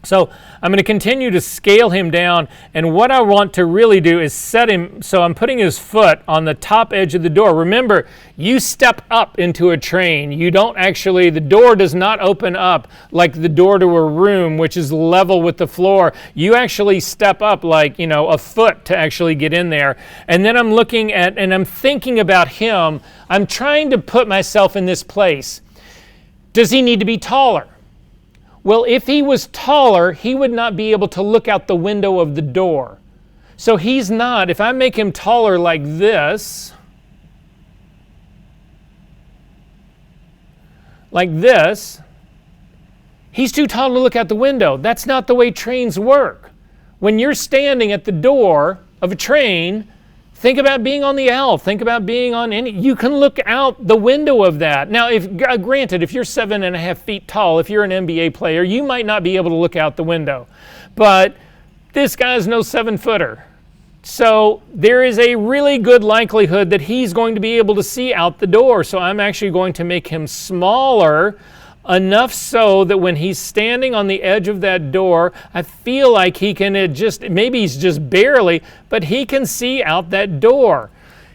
So I'm going to continue to scale him down, and what I want to really do is set him so I'm putting his foot on the top edge of the door. Remember, you step up into a train. You don't actually, the door does not open up like the door to a room, which is level with the floor. You actually step up like, a foot to actually get in there. And then I'm looking at, and I'm thinking about him. I'm trying to put myself in this place. Does he need to be taller? Well, if he was taller, he would not be able to look out the window of the door. So he's not. If I make him taller like this, he's too tall to look out the window. That's not the way trains work. When you're standing at the door of a train, think about being on the L. Think about being on any. You can look out the window of that. Now, granted, if you're 7.5 feet tall, if you're an NBA player, you might not be able to look out the window. But this guy's no 7-footer. So there is a really good likelihood that he's going to be able to see out the door. So I'm actually going to make him smaller, enough so that when he's standing on the edge of that door, I feel like he can maybe he's just barely, but he can see out that door.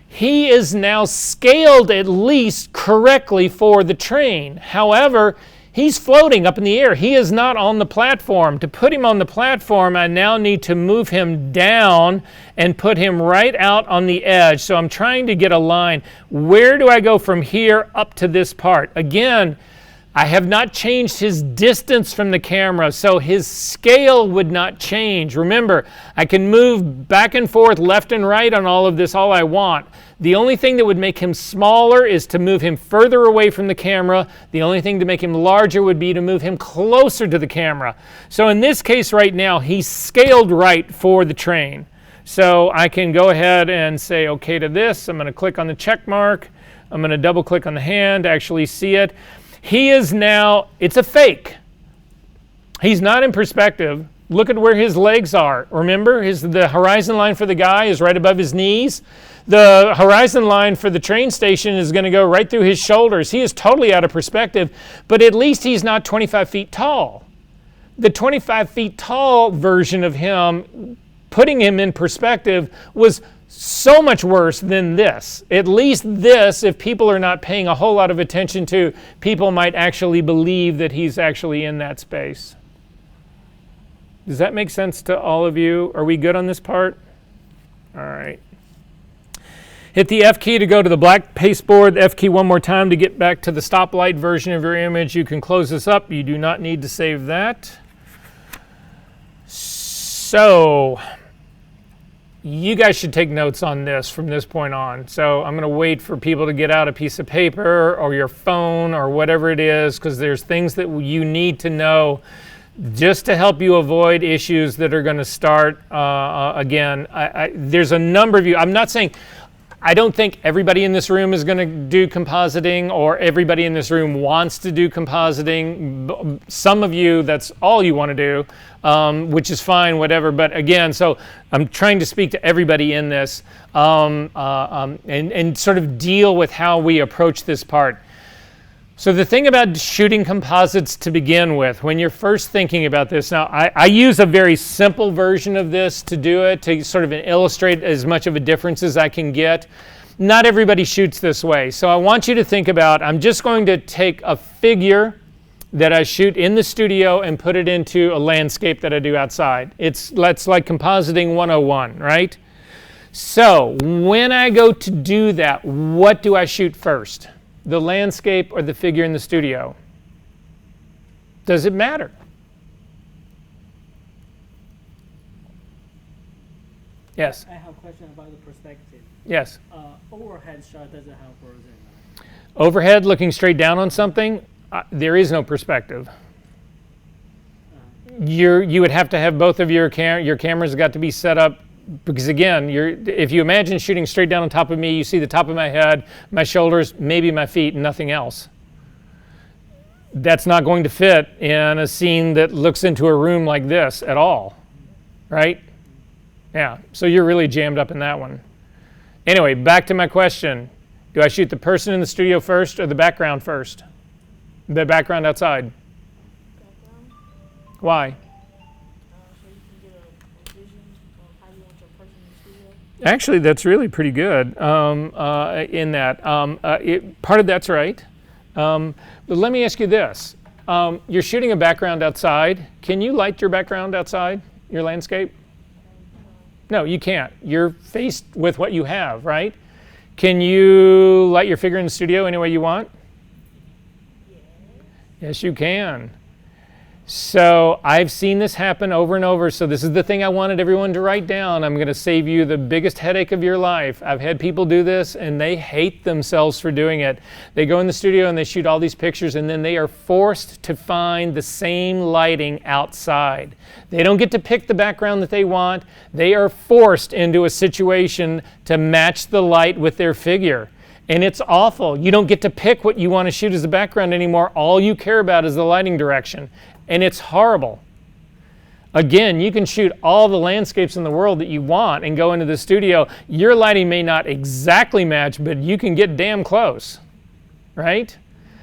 He is now scaled at least correctly for the train. However, he's floating up in the air. He is not on the platform. To put him on the platform, I now need to move him down and put him right out on the edge. So I'm trying to get a line. Where do I go from here up to this part? Again, I have not changed his distance from the camera, so his scale would not change. Remember, I can move back and forth, left and right on all of this all I want. The only thing that would make him smaller is to move him further away from the camera. The only thing to make him larger would be to move him closer to the camera. So in this case right now, he's scaled right for the train. So I can go ahead and say okay to this. I'm going to click on the check mark. I'm going to double click on the hand to actually see it. He is now, it's a fake. He's not in perspective. Look at where his legs are. Remember, the horizon line for the guy is right above his knees. The horizon line for the train station is going to go right through his shoulders. He is totally out of perspective, but at least he's not 25 feet tall. The 25 feet tall version of him, putting him in perspective, was so much worse than this. At least this, if people are not paying a whole lot of attention to, people might actually believe that he's actually in that space. Does that make sense to all of you? Are we good on this part? All right. Hit the F key to go to the black pasteboard, the F key one more time to get back to the stoplight version of your image. You can close this up. You do not need to save that. So you guys should take notes on this from this point on. So I'm going to wait for people to get out a piece of paper or your phone or whatever it is, because there's things that you need to know just to help you avoid issues that are going to start again. There's a number of you. I'm not saying I don't think everybody in this room is going to do compositing, or everybody in this room wants to do compositing. Some of you, that's all you want to do, which is fine, whatever. But again, so I'm trying to speak to everybody in this and sort of deal with how we approach this part. So the thing about shooting composites to begin with, when you're first thinking about this, now I use a very simple version of this to do it, to sort of illustrate as much of a difference as I can get. Not everybody shoots this way. So I want you to think about, I'm just going to take a figure that I shoot in the studio and put it into a landscape that I do outside. That's like compositing 101, right? So when I go to do that, what do I shoot first? The landscape or the figure in the studio? Does it matter? Yes. I have a question about the perspective. Yes. Overhead shot doesn't have horizontal. Overhead, looking straight down on something, there is no perspective. You would have to have both of your cameras got to be set up. Because again, if you imagine shooting straight down on top of me, you see the top of my head, my shoulders, maybe my feet, and nothing else. That's not going to fit in a scene that looks into a room like this at all, right? Yeah, so you're really jammed up in that one. Anyway, back to my question. Do I shoot the person in the studio first or the background first? The background outside. Background, Why? so you can get a vision of how you want your person in the studio. Actually, that's really pretty good in that. Part of that's right. But let me ask you this. You're shooting a background outside. Can you light your background outside, your landscape? No, you can't. You're faced with what you have, right? Can you light your figure in the studio any way you want? Yes, you can. So I've seen this happen over and over. So this is the thing I wanted everyone to write down. I'm going to save you the biggest headache of your life. I've had people do this and they hate themselves for doing it. They go in the studio and they shoot all these pictures and then they are forced to find the same lighting outside. They don't get to pick the background that they want. They are forced into a situation to match the light with their figure. And it's awful. You don't get to pick what you want to shoot as the background anymore. All you care about is the lighting direction. And it's horrible. Again, you can shoot all the landscapes in the world that you want and go into the studio. Your lighting may not exactly match, but you can get damn close, right?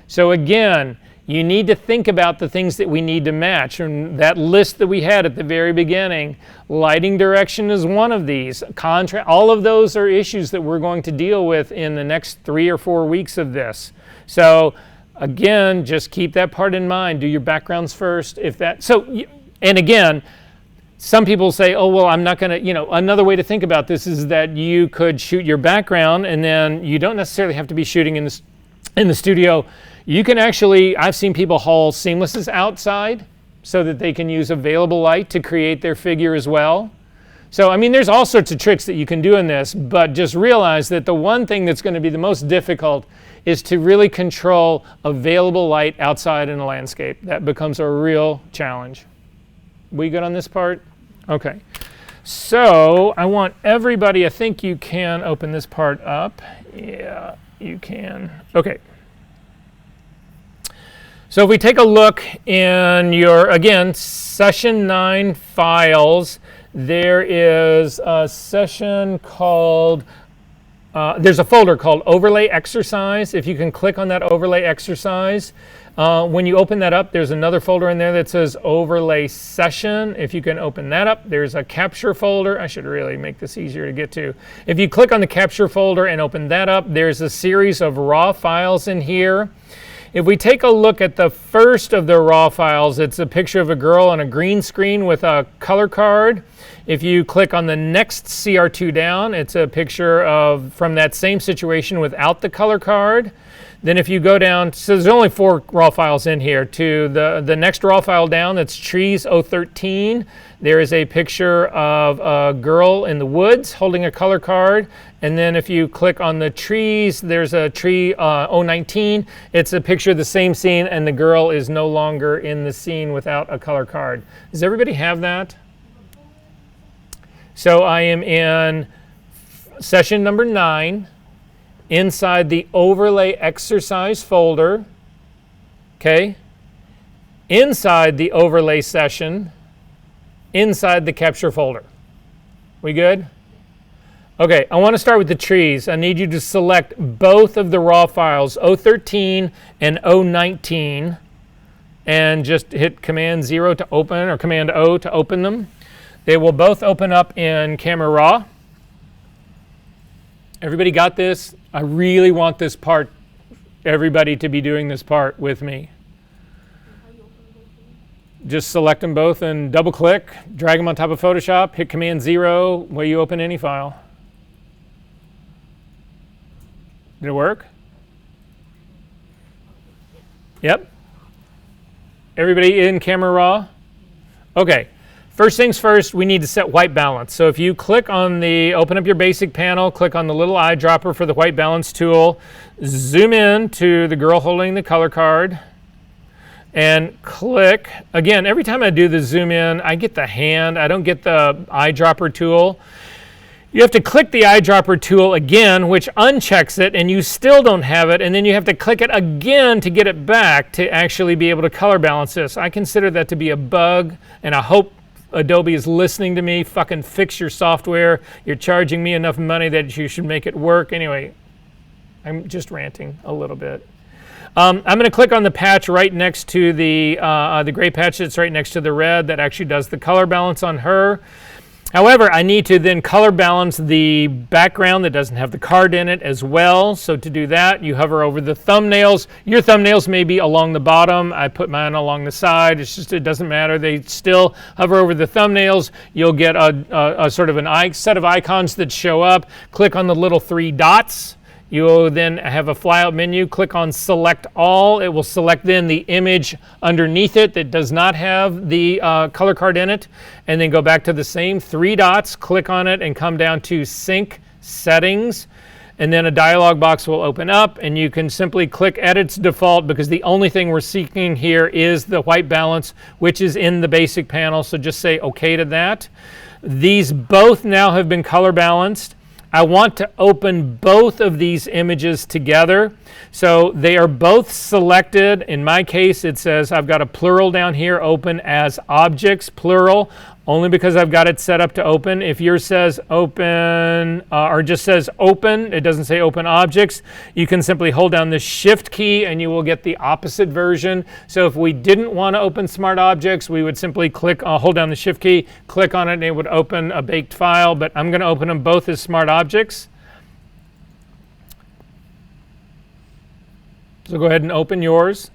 So again, you need to think about the things that we need to match. And that list that we had at the very beginning, lighting direction is one of these. All of those are issues that we're going to deal with in the next 3 or 4 weeks of this. So again, just keep that part in mind. Do your backgrounds first. And again, some people say, oh, well, I'm not going to, another way to think about this is that you could shoot your background and then you don't necessarily have to be shooting in the studio. You can actually, I've seen people haul seamlesses outside so that they can use available light to create their figure as well. So, I mean, there's all sorts of tricks that you can do in this, but just realize that the one thing that's going to be the most difficult is to really control available light outside in a landscape. That becomes a real challenge. We good on this part? Okay. So, I want everybody, I think you can open this part up. Yeah, you can. Okay. So if we take a look in your, again, session 9 files, there is a session called, there's a folder called Overlay Exercise. If you can click on that Overlay Exercise, when you open that up, there's another folder in there that says Overlay Session. If you can open that up, there's a Capture folder. I should really make this easier to get to. If you click on the Capture folder and open that up, there's a series of raw files in here. If we take a look at the first of the raw files, it's a picture of a girl on a green screen with a color card. If you click on the next CR2 down, it's a picture from that same situation without the color card. Then if you go down, so there's only 4 raw files in here, to the next raw file down, that's Trees 013. There is a picture of a girl in the woods holding a color card. And then if you click on the trees, there's a tree 019. It's a picture of the same scene and the girl is no longer in the scene without a color card. Does everybody have that? So I am in session number 9 inside the overlay exercise folder. Okay? Inside the overlay session, inside the capture folder. We good? Okay, I want to start with the trees. I need you to select both of the raw files, 013 and 019, and just hit Command 0 to open, or Command O to open them. They will both open up in Camera Raw. Everybody got this? I really want this part, everybody to be doing this part with me. Just select them both and double click, drag them on top of Photoshop, hit Command 0 while you open any file. Did it work? Yep. Everybody in Camera Raw? Okay. First things first, we need to set white balance. So if you click on open up your basic panel, click on the little eyedropper for the white balance tool, zoom in to the girl holding the color card, and click. Again, every time I do the zoom in, I get the hand. I don't get the eyedropper tool. You have to click the eyedropper tool again, which unchecks it, and you still don't have it, and then you have to click it again to get it back to actually be able to color balance this. I consider that to be a bug, and I hope Adobe is listening to me. Fucking fix your software. You're charging me enough money that you should make it work. Anyway, I'm just ranting a little bit. I'm going to click on the patch right next to the gray patch that's right next to the red that actually does the color balance on her. However, I need to then color balance the background that doesn't have the card in it as well. So to do that, you hover over the thumbnails. Your thumbnails may be along the bottom. I put mine along the side. It's just, it doesn't matter. They still hover over the thumbnails. You'll get a sort of an set of icons that show up. Click on the little 3 dots. You will then have a flyout menu. Click on Select All. It will select then the image underneath it that does not have the color card in it. And then go back to the same 3 dots, click on it, and come down to Sync Settings. And then a dialog box will open up, and you can simply click Edit Default, because the only thing we're seeking here is the white balance, which is in the basic panel. So just say OK to that. These both now have been color balanced. I want to open both of these images together. So they are both selected. In my case, it says I've got a plural down here, open as objects, plural, only because I've got it set up to open. If yours says open, or just says open, it doesn't say open objects, you can simply hold down the Shift key and you will get the opposite version. So if we didn't want to open smart objects, we would simply click, hold down the Shift key, click on it, and it would open a baked file. But I'm going to open them both as smart objects. So go ahead and open yours.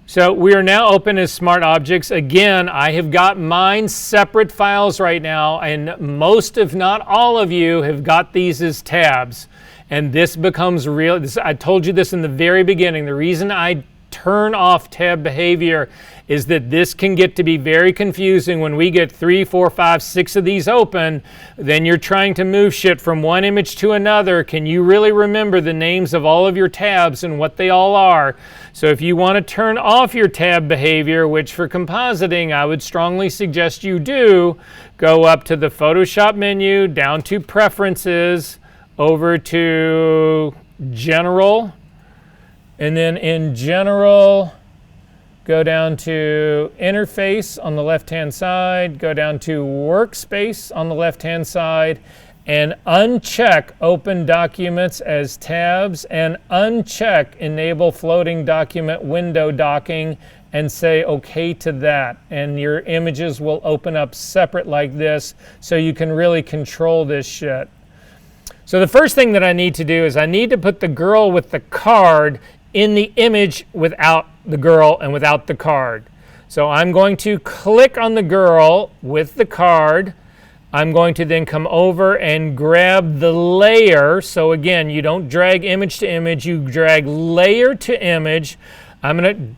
So we are now open as smart objects. Again, I have got mine separate files right now, and most, if not all of you, have got these as tabs. And this becomes real. I told you this in the very beginning. The reason I turn off tab behavior is that this can get to be very confusing when we get 3, 4, 5, 6 of these open. Then you're trying to move shit from one image to another. Can you really remember the names of all of your tabs and what they all are? So if you want to turn off your tab behavior, which for compositing I would strongly suggest you do, go up to the Photoshop menu, down to Preferences, over to General, and then in General, go down to Interface on the left-hand side, go down to Workspace on the left-hand side, and uncheck Open Documents as tabs, and uncheck Enable Floating Document Window Docking, and say OK to that. And your images will open up separate like this, so you can really control this shit. So the first thing that I need to do is I need to put the girl with the card in the image without the girl and without the card. So I'm going to click on the girl with the card. I'm going to then come over and grab the layer. So again, you don't drag image to image, you drag layer to image.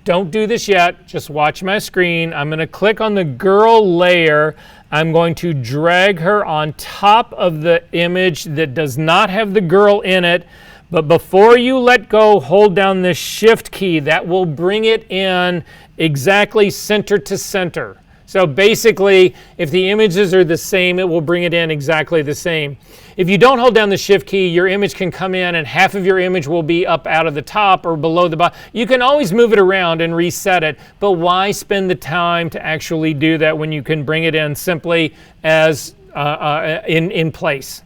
Don't do this yet, just watch my screen. I'm gonna click on the girl layer. I'm going to drag her on top of the image that does not have the girl in it. But before you let go, hold down the Shift key. That will bring it in exactly center to center. So basically, if the images are the same, it will bring it in exactly the same. If you don't hold down the shift key, your image can come in and half of your image will be up out of the top or below the bottom. You can always move it around and reset it, but why spend the time to actually do that when you can bring it in simply as in place?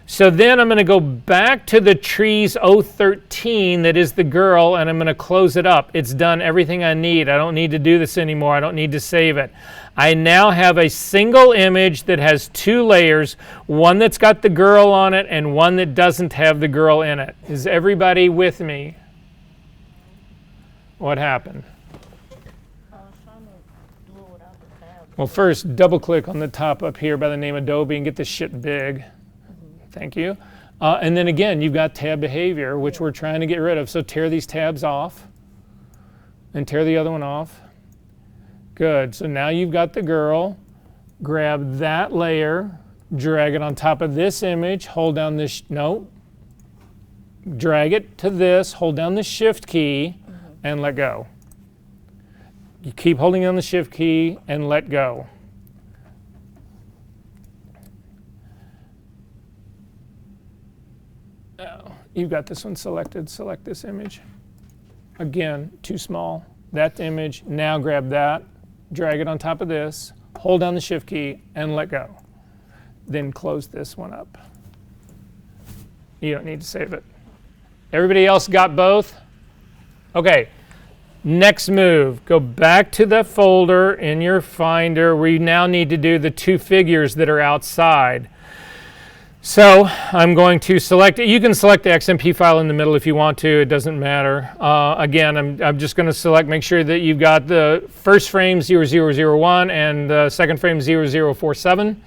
So then I'm going to go back to the trees 013 that is the girl, and I'm going to close it up. It's done everything I need. I don't need to do this anymore. I don't need to save it. I now have a single image that has two layers, one that's got the girl on it and one that doesn't have the girl in it. Is everybody with me? What happened? I was trying to do it without the tab. Well, first, double click on the top up here by the name Adobe and get this shit big. Thank you. And then again, you've got tab behavior, which we're trying to get rid of. So tear these tabs off and tear the other one off. Good. So now you've got the girl. Grab that layer, drag it on top of this image, hold down this, no. Drag it to this, hold down the shift key, and let go. You keep holding down the shift key and let go. You've got this one selected. Select this image. Again, too small. That image. Now grab that, drag it on top of this, hold down the shift key, and let go. Then close this one up. You don't need to save it. Everybody else got both? Okay. Next move. Go back to the folder in your Finder. We now need to do the two figures that are outside. So I'm going to select it. You can select the XMP file in the middle if you want to. It doesn't matter. Again, I'm just going to select, make sure that you've got the first frame 0001 and the second frame 0047.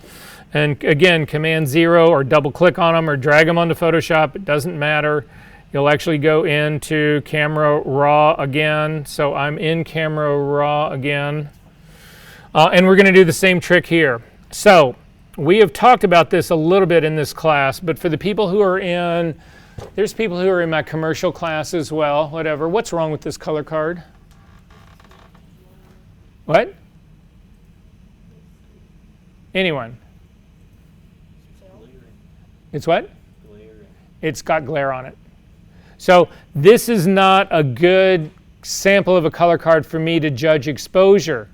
And again, Command 0 or double click on them or drag them onto Photoshop. It doesn't matter. You'll actually go into Camera Raw again. So I'm in Camera Raw again. And we're going to do the same trick here. So we have talked about this a little bit in this class, but for the people who are in, there's people who are in my commercial class as well, whatever. What's wrong with this color card? What? Anyone? It's what? It's got glare on it. So this is not a good sample of a color card for me to judge exposure.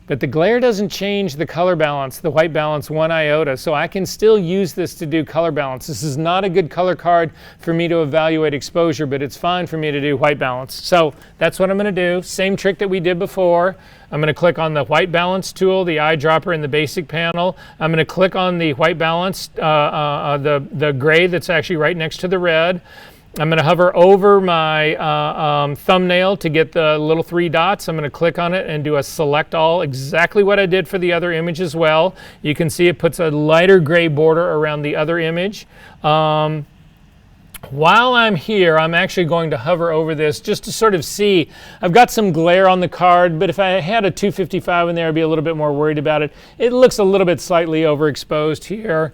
But the glare doesn't change the color balance, the white balance, one iota. So I can still use this to do color balance. This is not a good color card for me to evaluate exposure, but it's fine for me to do white balance. So that's what I'm going to do. Same trick that we did before. I'm going to click on the white balance tool, the eyedropper in the basic panel. I'm going to click on the white balance, the gray that's actually right next to the red. I'm going to hover over my thumbnail to get the little three dots. I'm going to click on it and do a select all, exactly what I did for the other image as well. You can see it puts a lighter gray border around the other image. While I'm here, I'm actually going to hover over this just to sort of see. I've got some glare on the card, but if I had a 255 in there, I'd be a little bit more worried about it. It looks a little bit slightly overexposed here.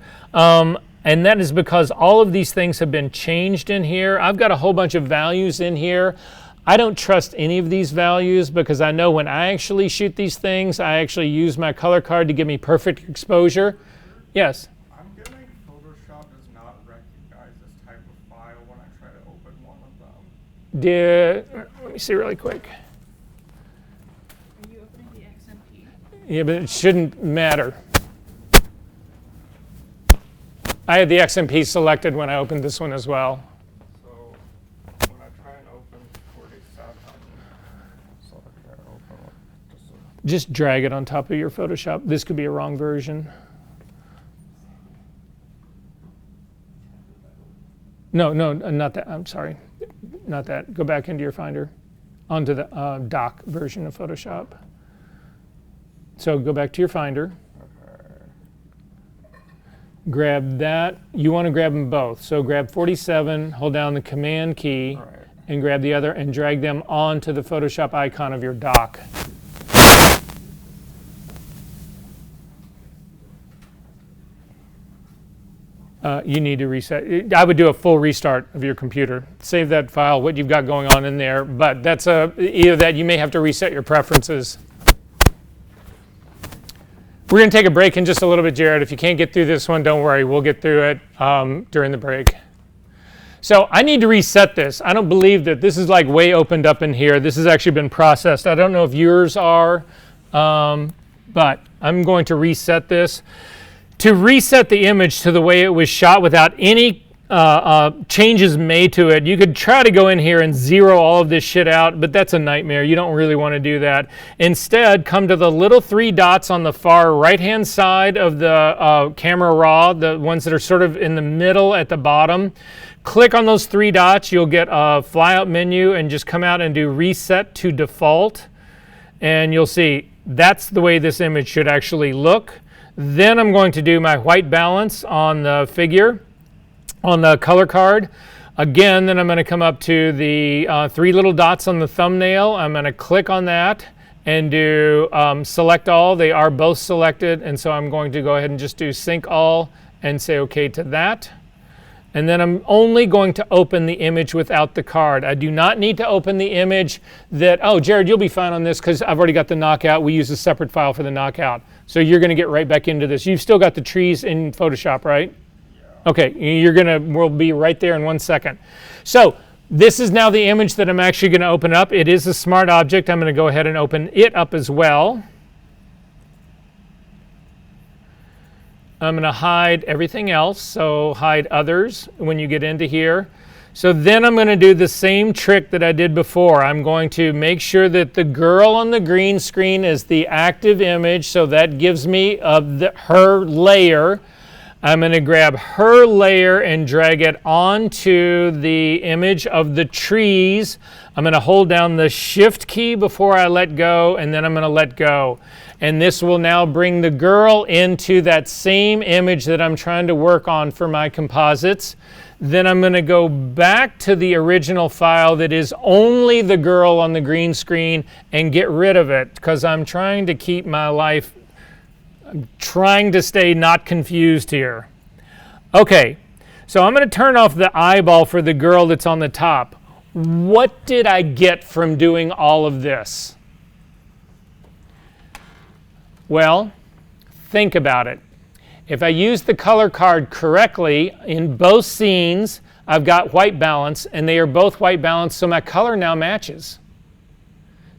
And that is because all of these things have been changed in here. I've got a whole bunch of values in here. I don't trust any of these values because I know when I actually shoot these things, I actually use my color card to give me perfect exposure. Yes? I'm getting Photoshop does not recognize this type of file when I try to open one of them. Let me see really quick. Are you opening the XMP? Yeah, but it shouldn't matter. I had the XMP selected when I opened this one as well. So when I try and open 47, so I can't open it. Just drag it on top of your Photoshop. This could be a wrong version. No, not that. I'm sorry. Not that. Go back into your Finder, onto the doc version of Photoshop. So go back to your Finder. Grab that. You want to grab them both. So grab 47, hold down the Command key, and grab the other and drag them onto the Photoshop icon of your dock. You need to reset. I would do a full restart of your computer. Save that file, what you've got going on in there, but that's either that you may have to reset your preferences. We're going to take a break in just a little bit, Jared. If you can't get through this one, don't worry. We'll get through it during the break. So I need to reset this. I don't believe that this is like way opened up in here. This has actually been processed. I don't know if yours are, but I'm going to reset this. To reset the image to the way it was shot without any changes made to it, you could try to go in here and zero all of this shit out, but that's a nightmare. You don't really want to do that. Instead, come to the little 3 dots on the far right-hand side of the camera raw, the ones that are sort of in the middle at the bottom. Click on those 3 dots. You'll get a flyout menu and just come out and do reset to default. And you'll see that's the way this image should actually look. Then I'm going to do my white balance on the figure, on the color card. Again, then I'm going to come up to the 3 little dots on the thumbnail. I'm going to click on that and do select all. They are both selected, and so I'm going to go ahead and just do sync all and say OK to that. And then I'm only going to open the image without the card. I do not need to open the image that, oh, Jared, you'll be fine on this because I've already got the knockout. We use a separate file for the knockout. So you're going to get right back into this. You've still got the trees in Photoshop, right? Yeah. Okay, we'll be right there in 1 second. So this is now the image that I'm actually going to open up. It is a smart object. I'm going to go ahead and open it up as well. I'm going to hide everything else, so hide others when you get into here. So then I'm going to do the same trick that I did before. I'm going to make sure that the girl on the green screen is the active image, so that gives me her layer. I'm going to grab her layer and drag it onto the image of the trees. I'm going to hold down the Shift key before I let go, and then I'm going to let go. And this will now bring the girl into that same image that I'm trying to work on for my composites. Then I'm going to go back to the original file that is only the girl on the green screen and get rid of it because I'm trying to keep my life, I'm trying to stay not confused here. Okay, so I'm going to turn off the eyeball for the girl that's on the top. What did I get from doing all of this? Well, think about it. If I use the color card correctly in both scenes, I've got white balance, and they are both white balance, so my color now matches.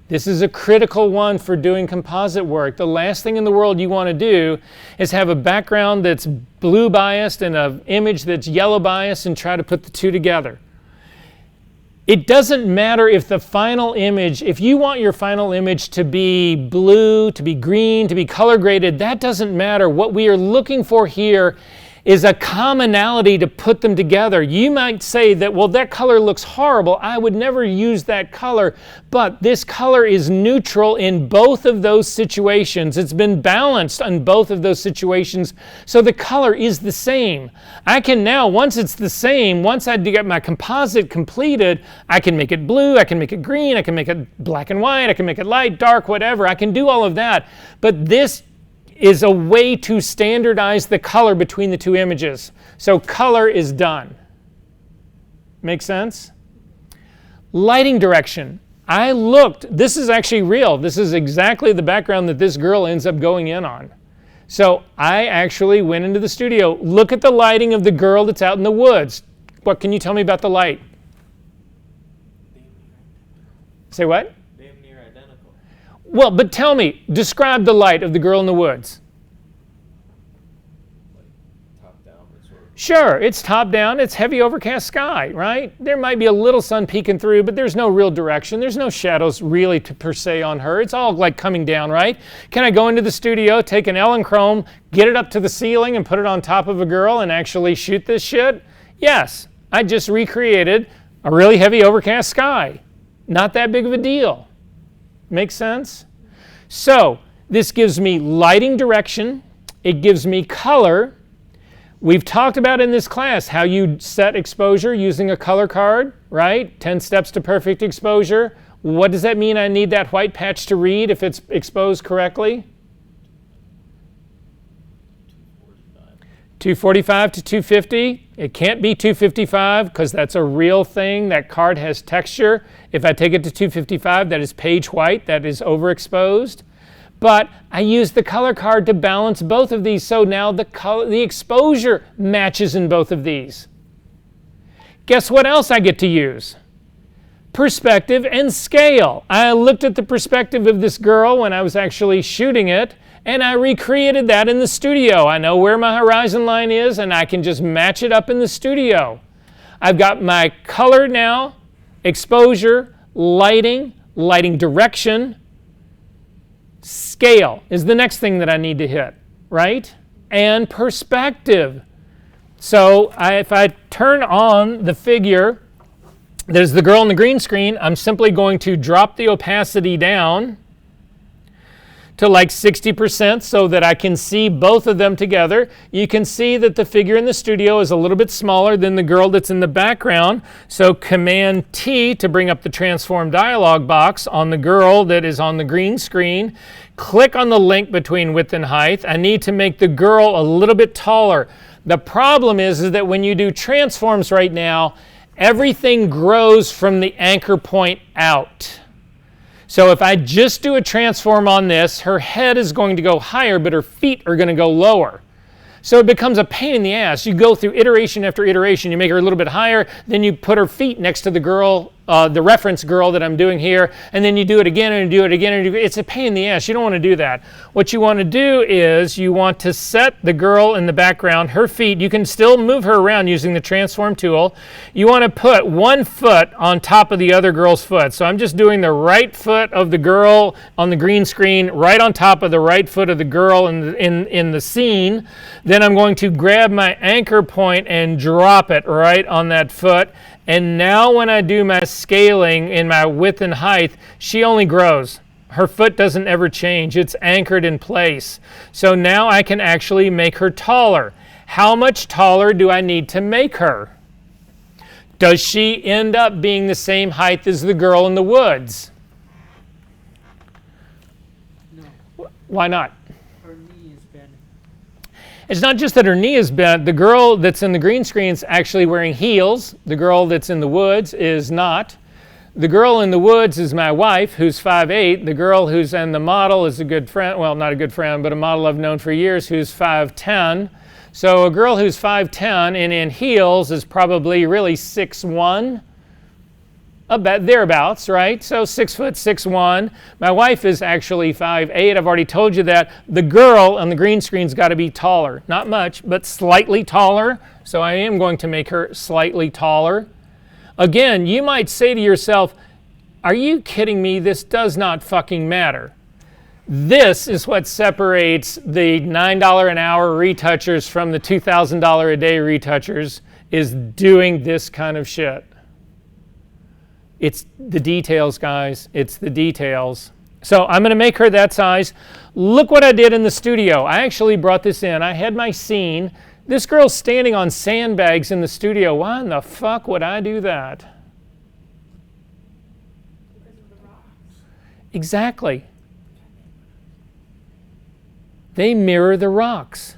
This is a critical one for doing composite work. The last thing in the world you want to do is have a background that's blue biased and an image that's yellow biased and try to put the two together. It doesn't matter if the final image, if you want your final image to be blue, to be green, to be color graded, that doesn't matter. What we are looking for here is a commonality to put them together. You might say that, well, that color looks horrible. I would never use that color, but this color is neutral in both of those situations. It's been balanced in both of those situations, so the color is the same. I can now, once it's the same, once I get my composite completed, I can make it blue, I can make it green, I can make it black and white, I can make it light, dark, whatever. I can do all of that, but this is a way to standardize the color between the two images. So color is done. Make sense? Lighting direction. I looked, this is actually real. This is exactly the background that this girl ends up going in on. So I actually went into the studio. Look at the lighting of the girl that's out in the woods. What can you tell me about the light? Say what? Well, but tell me, describe the light of the girl in the woods. Like top down, sort of. Sure, it's top down, it's heavy overcast sky, right? There might be a little sun peeking through, but there's no real direction. There's no shadows really per se on her. It's all like coming down, right? Can I go into the studio, take an Elechrome, get it up to the ceiling and put it on top of a girl and actually shoot this shit? Yes, I just recreated a really heavy overcast sky. Not that big of a deal. Make sense? So this gives me lighting direction. It gives me color. We've talked about in this class how you set exposure using a color card, right? 10 steps to perfect exposure. What does that mean? I need that white patch to read if it's exposed correctly? 245 to 250. It can't be 255 because that's a real thing. That card has texture. If I take it to 255, that is page white. That is overexposed. But I use the color card to balance both of these, so now the exposure matches in both of these. Guess what else I get to use? Perspective and scale. I looked at the perspective of this girl when I was actually shooting it, and I recreated that in the studio. I know where my horizon line is, and I can just match it up in the studio. I've got my color now, exposure, lighting direction. Scale is the next thing that I need to hit, right? And perspective. So if I turn on the figure, there's the girl on the green screen. I'm simply going to drop the opacity down to like 60% so that I can see both of them together. You can see that the figure in the studio is a little bit smaller than the girl that's in the background. So Command T to bring up the transform dialog box on the girl that is on the green screen. Click on the link between width and height. I need to make the girl a little bit taller. The problem is that when you do transforms right now, everything grows from the anchor point out. So if I just do a transform on this, her head is going to go higher, but her feet are going to go lower. So it becomes a pain in the ass. You go through iteration after iteration. You make her a little bit higher, then you put her feet next to the girl, the reference girl that I'm doing here, and then you do it again and do it again. And it's a pain in the ass. You don't want to do that. What you want to do is you want to set the girl in the background, her feet. You can still move her around using the transform tool. You want to put one foot on top of the other girl's foot. So I'm just doing the right foot of the girl on the green screen right on top of the right foot of the girl in the scene. Then I'm going to grab my anchor point and drop it right on that foot. And now when I do my scaling in my width and height, she only grows. Her foot doesn't ever change. It's anchored in place. So now I can actually make her taller. How much taller do I need to make her? Does she end up being the same height as the girl in the woods? No, Why not? her knee is bent. It's not just that her knee is bent. The girl that's in the green screen is actually wearing heels. The girl that's in the woods is not. The girl in the woods is my wife, who's 5'8". The girl who's in the model is a good friend, well, not a good friend, but a model I've known for years who's 5'10". So a girl who's 5'10" and in heels is probably really 6'1", about thereabouts, right? So 6'6'1". My wife is actually 5'8". I've already told you that. The girl on the green screen's got to be taller. Not much, but slightly taller. So I am going to make her slightly taller. Again, you might say to yourself, are you kidding me? This does not fucking matter. This is what separates the $9 an hour retouchers from the $2,000 a day retouchers, is doing this kind of shit. It's the details, guys. It's the details. So I'm going to make her that size. Look what I did in the studio. I actually brought this in. I had my scene. This girl's standing on sandbags in the studio. Why in the fuck would I do that? Because of the rocks. Exactly. They mirror the rocks.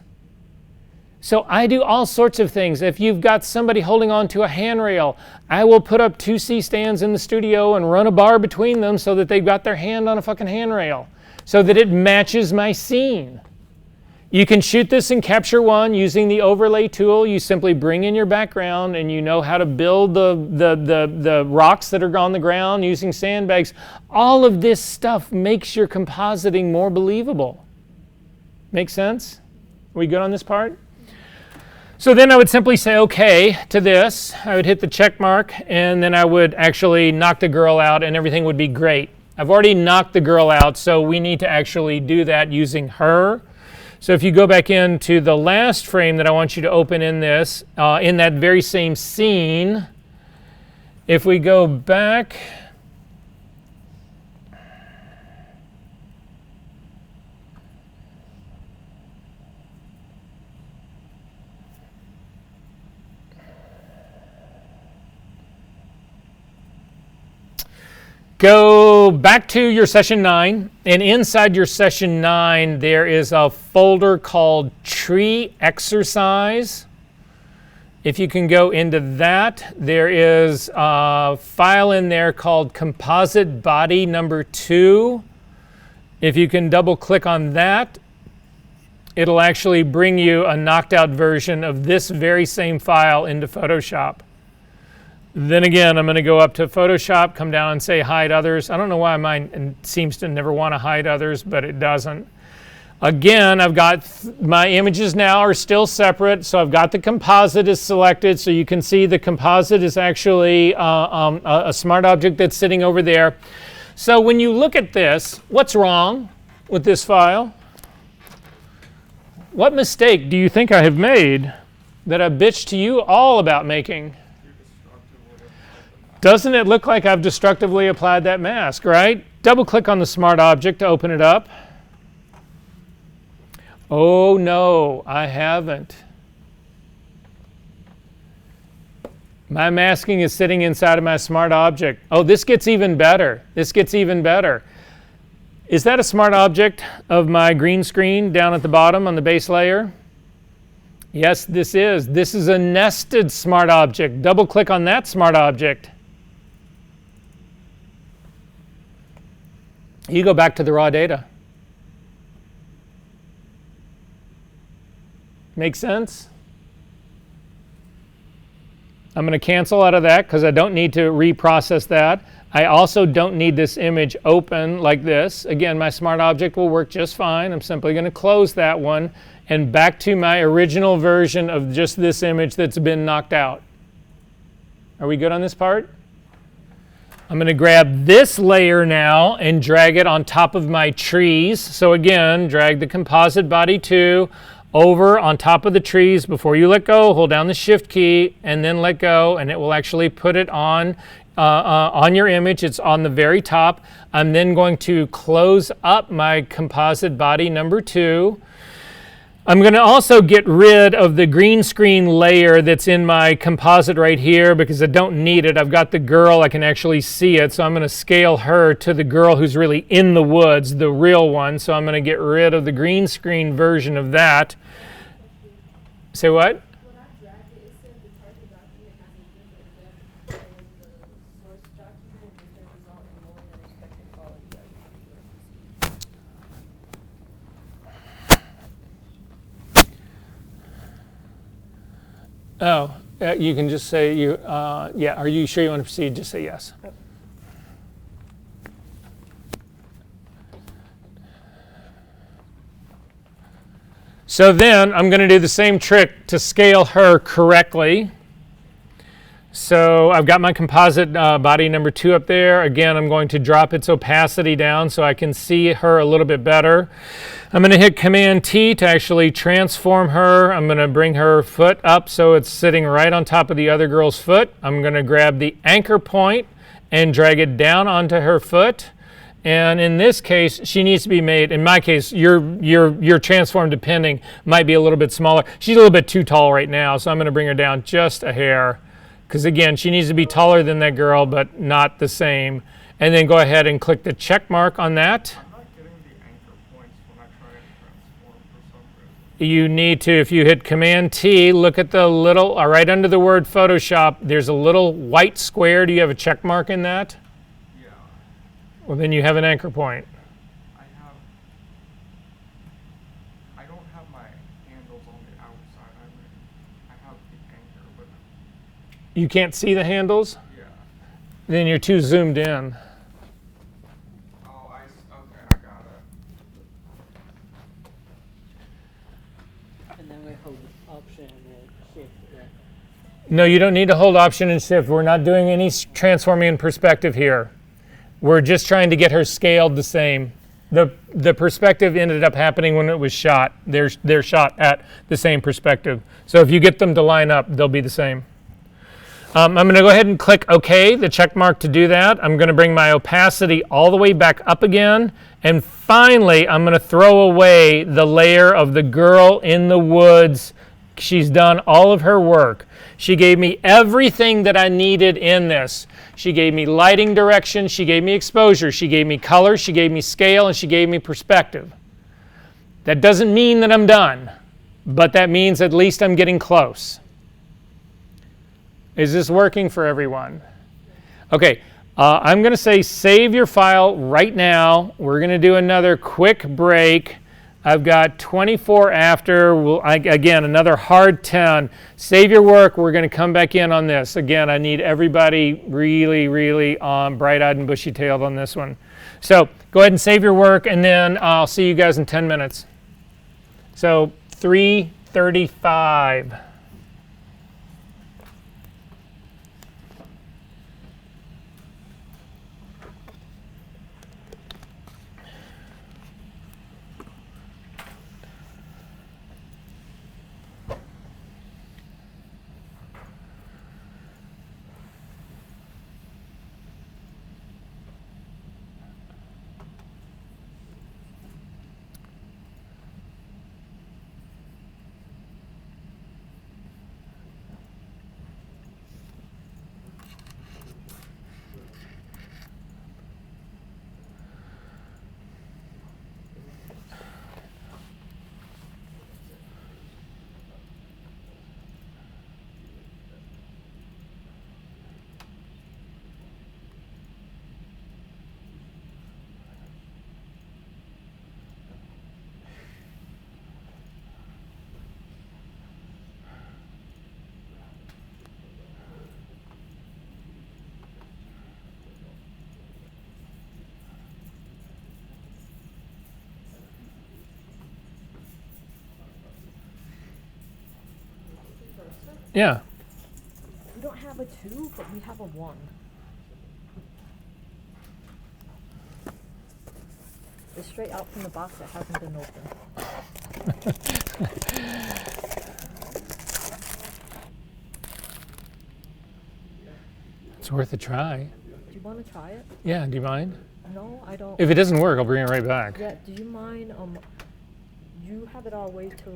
So I do all sorts of things. If you've got somebody holding on to a handrail, I will put up 2 C-stands in the studio and run a bar between them so that they've got their hand on a fucking handrail, so that it matches my scene. You can shoot this in Capture One using the overlay tool. You simply bring in your background and you know how to build the rocks that are on the ground using sandbags. All of this stuff makes your compositing more believable. Make sense? Are we good on this part? So then I would simply say okay to this. I would hit the check mark, and then I would actually knock the girl out, and everything would be great. I've already knocked the girl out, so we need to actually do that using her. So if you go back into the last frame that I want you to open in this, in that very same scene, if we go back, go back to your session 9, and inside your session 9 there is a folder called Tree Exercise. If you can go into that, there is a file in there called Composite Body Number 2. If you can double click on that, it'll actually bring you a knocked out version of this very same file into Photoshop. Then again, I'm going to go up to Photoshop, come down and say hide others. I don't know why mine seems to never want to hide others, but it doesn't. Again, I've got my images now are still separate, so I've got the composite is selected, so you can see the composite is actually a smart object that's sitting over there. So when you look at this, what's wrong with this file? What mistake do you think I have made that I've bitched to you all about making? Doesn't it look like I've destructively applied that mask, right? Double click on the smart object to open it up. Oh no, I haven't. My masking is sitting inside of my smart object. Oh, this gets even better. This gets even better. Is that a smart object of my green screen down at the bottom on the base layer? Yes, this is. This is a nested smart object. Double click on that smart object. You go back to the raw data. Make sense? I'm going to cancel out of that because I don't need to reprocess that. I also don't need this image open like this. Again, my smart object will work just fine. I'm simply going to close that one and back to my original version of just this image that's been knocked out. Are we good on this part? I'm going to grab this layer now and drag it on top of my trees. So again, drag the composite body 2 over on top of the trees. Before you let go, hold down the shift key and then let go, and it will actually put it on your image. It's on the very top. I'm then going to close up my composite body number 2. I'm going to also get rid of the green screen layer that's in my composite right here because I don't need it. I've got the girl, I can actually see it, so I'm going to scale her to the girl who's really in the woods, the real one. So I'm going to get rid of the green screen version of that. Say what? When I dragged it, it said the target document has a different depth than the source document, which can result in lower than expected quality of Oh, you can just say yeah, are you sure you want to proceed? Just say yes. So then I'm going to do the same trick to scale her correctly. So I've got my composite body number 2 up there. Again, I'm going to drop its opacity down so I can see her a little bit better. I'm going to hit Command T to actually transform her. I'm going to bring her foot up so it's sitting right on top of the other girl's foot. I'm going to grab the anchor point and drag it down onto her foot. And in this case, she needs to be made, in my case, your transform depending might be a little bit smaller. She's a little bit too tall right now, so I'm going to bring her down just a hair. Because again, she needs to be taller than that girl, but not the same. And then go ahead and click the check mark on that. I'm not getting the anchor points when I try and transform for some reason. You need to, if you hit Command T, look at the little, right under the word Photoshop, there's a little white square. Do you have a check mark in that? Yeah, Well, then you have an anchor point. I don't have my handles on the outside. I have the anchor, but You can't see the handles? yeah. Then you're too zoomed in. Oh, okay, I got it. And then we hold Option and Shift, right? No, you don't need to hold Option and Shift. We're not doing any transforming in perspective here. We're just trying to get her scaled the same. The perspective ended up happening when it was shot. They're shot at the same perspective. So if you get them to line up, they'll be the same. I'm going to go ahead and click OK, the check mark to do that. I'm going to bring my opacity all the way back up again. And finally, I'm going to throw away the layer of the girl in the woods. She's done all of her work. She gave me everything that I needed in this. She gave me lighting direction, she gave me exposure, she gave me color, she gave me scale, and she gave me perspective. That doesn't mean that I'm done, but that means at least I'm getting close. Is this working for everyone? Okay, I'm going to say save your file right now. We're going to do another quick break. I've got 24 after. Again, another hard 10. Save your work. We're going to come back in on this. Again, I need everybody really, really bright-eyed and bushy-tailed on this one. So go ahead and save your work, and then I'll see you guys in 10 minutes. So 3:35. Yeah. We don't have a 2, but we have a 1. It's straight out from the box that hasn't been opened. It's worth a try. Do you want to try it? Yeah, do you mind? No, I don't. If it doesn't work, I'll bring it right back. Yeah, do you mind, you have it all the way to,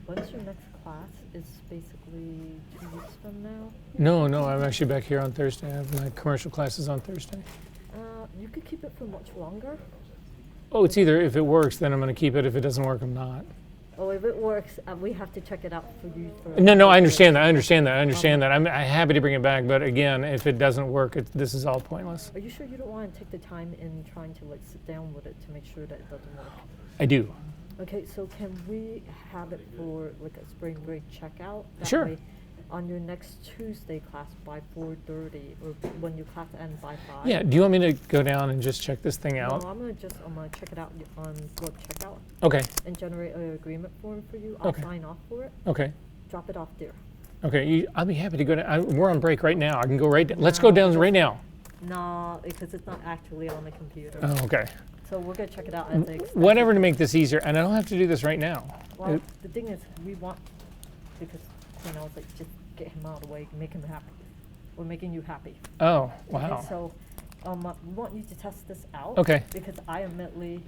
when's your next class? It's basically 2 weeks from now. No, I'm actually back here on Thursday. I have my commercial classes on Thursday. You could keep it for much longer. Oh, it's either if it works, then I'm going to keep it. If it doesn't work, I'm not. Oh, if it works, we have to check it out for you. No, I understand that. I understand that. I'm happy to bring it back, but again, if it doesn't work, this is all pointless. Are you sure you don't want to take the time in trying to sit down with it to make sure that it doesn't work? I do. Okay, so can we have it for a spring break checkout? That Sure. way, on your next Tuesday class by 4:30, or when your class ends by 5. Yeah, do you want me to go down and just check this thing out? No, I'm gonna check it out on web checkout Okay, and generate an agreement form for you. I'll Okay. sign off for it. okay. Drop it off there. Okay, I'll be happy to go down. We're on break right now. I can go right down. Let's go down right now. No, because it's not actually on the computer. Oh, okay. So we're gonna check it out as they expect. Whatever to make this easier, and I don't have to do this right now. Well, the thing is, we want, because Queen was like, just get him out of the way, make him happy. We're making you happy. Oh, Okay, wow. so, we want you to test this out. Okay. Because I admittedly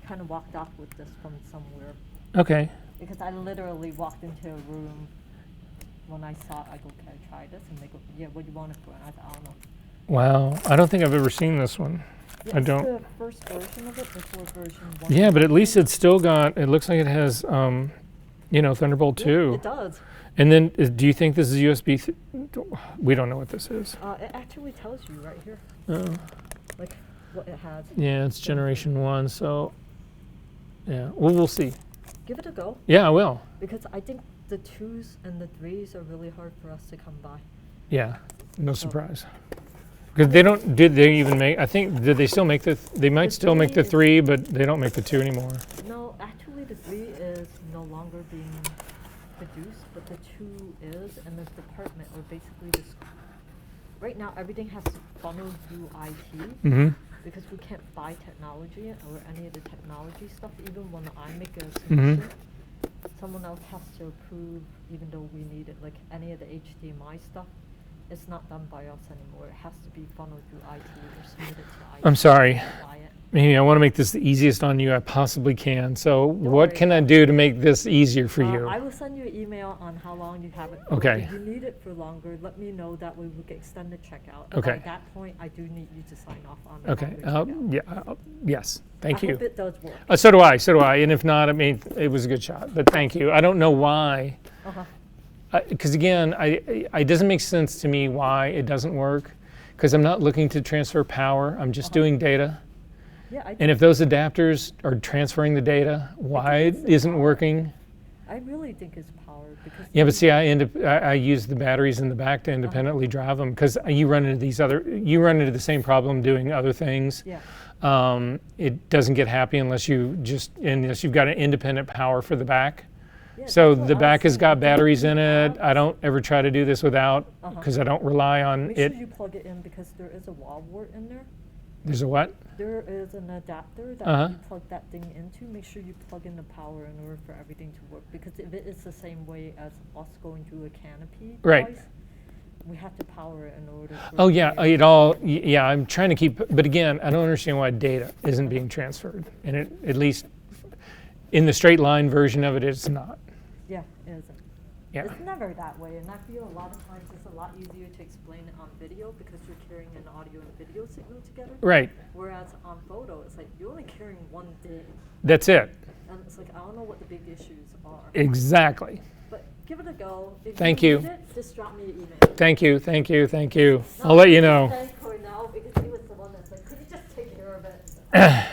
kind of walked off with this from somewhere. Okay. Because I literally walked into a room when I saw it, I go, can I try this? And they go, yeah, what do you want it for? And I said, I don't know. Wow, I don't think I've ever seen this one. Yeah, I it's don't. the first version of it before version 1. Yeah, but at least it's still got, it looks like it has, Thunderbolt Yeah, 2. it does. And then, do you think this is USB? We don't know what this is. It actually tells you right here, Oh. like, what it has. Yeah, it's generation 1, so, yeah. Well, we'll see. Give it a go, Yeah, I will. because I think the 2s and the 3s are really hard for us to come by. Yeah, no surprise. Because they don't, did they even make, I think, did they still make they might The still make the 3 3, but they don't make the 2 anymore. No, actually the 3 is no longer being produced, but the 2 is, and the department, or basically this, right now everything has funneled through IT, Mm-hmm. because we can't buy technology or any of the technology stuff. Even when I make a Mhm. submission, someone else has to approve, even though we need it. Like any of the HDMI stuff, it's not done by us anymore. It has to be funneled through IT or submitted to IT. I'm sorry. We can't buy it. Amy, I want to make this the easiest on you I possibly can. So what worry can I about do to make this easier for you? I will send you an email on how long you have it for. Okay. If you need it for longer, let me know. That way we can extend the checkout. And Okay. By that point, I do need you to sign off on the Okay. longer checkout. Yeah. Yes. Thank I you. hope it does work. So do I. So do I. And if not, I mean, it was a good shot. But thank you. I don't know why. Uh-huh. Because again, it doesn't make sense to me why it doesn't work. because I'm not looking to transfer power. I'm just doing data. Yeah, I And if those adapters are transferring the data, why it isn't working? I really think it's power because Yeah, but see, I use the batteries in the back to independently drive them because you run into the same problem doing other things. yeah. It doesn't get happy unless you've got an independent power for the back. Yeah, So that's what the I was back has saying. got If batteries you in it. have- I don't ever try to do this without because I don't rely on Make it. sure you plug it in because there is a wall wart in there. There's a what? There is an adapter that Uh-huh. you plug that thing into. Make sure you plug in the power in order for everything to work. Because if it is the same way as us going through a canopy Right. device, we have to power it in order for Oh yeah, to- yeah, I'm trying to keep, but again, I don't understand why data isn't being transferred. And at least in the straight line version of it, it's not. Yeah, it isn't. Yeah. It's never that way, and I feel a lot of times it's a lot easier to explain it on video because you're carrying an audio and video signal together. Right, Whereas on photo, it's like you're only carrying one thing, that's it. and it's like I don't know what the big issues are. Exactly. But give it a go. If Thank you. you. Need it, just drop me an email. Thank you, thank you, thank you. I'll let you know. Thank Cornell because he was the one that's like, could you just take care of it?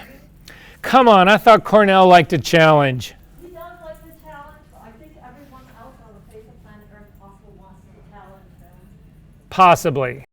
Come on, I thought Cornell liked a challenge. He does like the challenge, but I think everyone else on the face of planet Earth also wants the challenge. Possibly.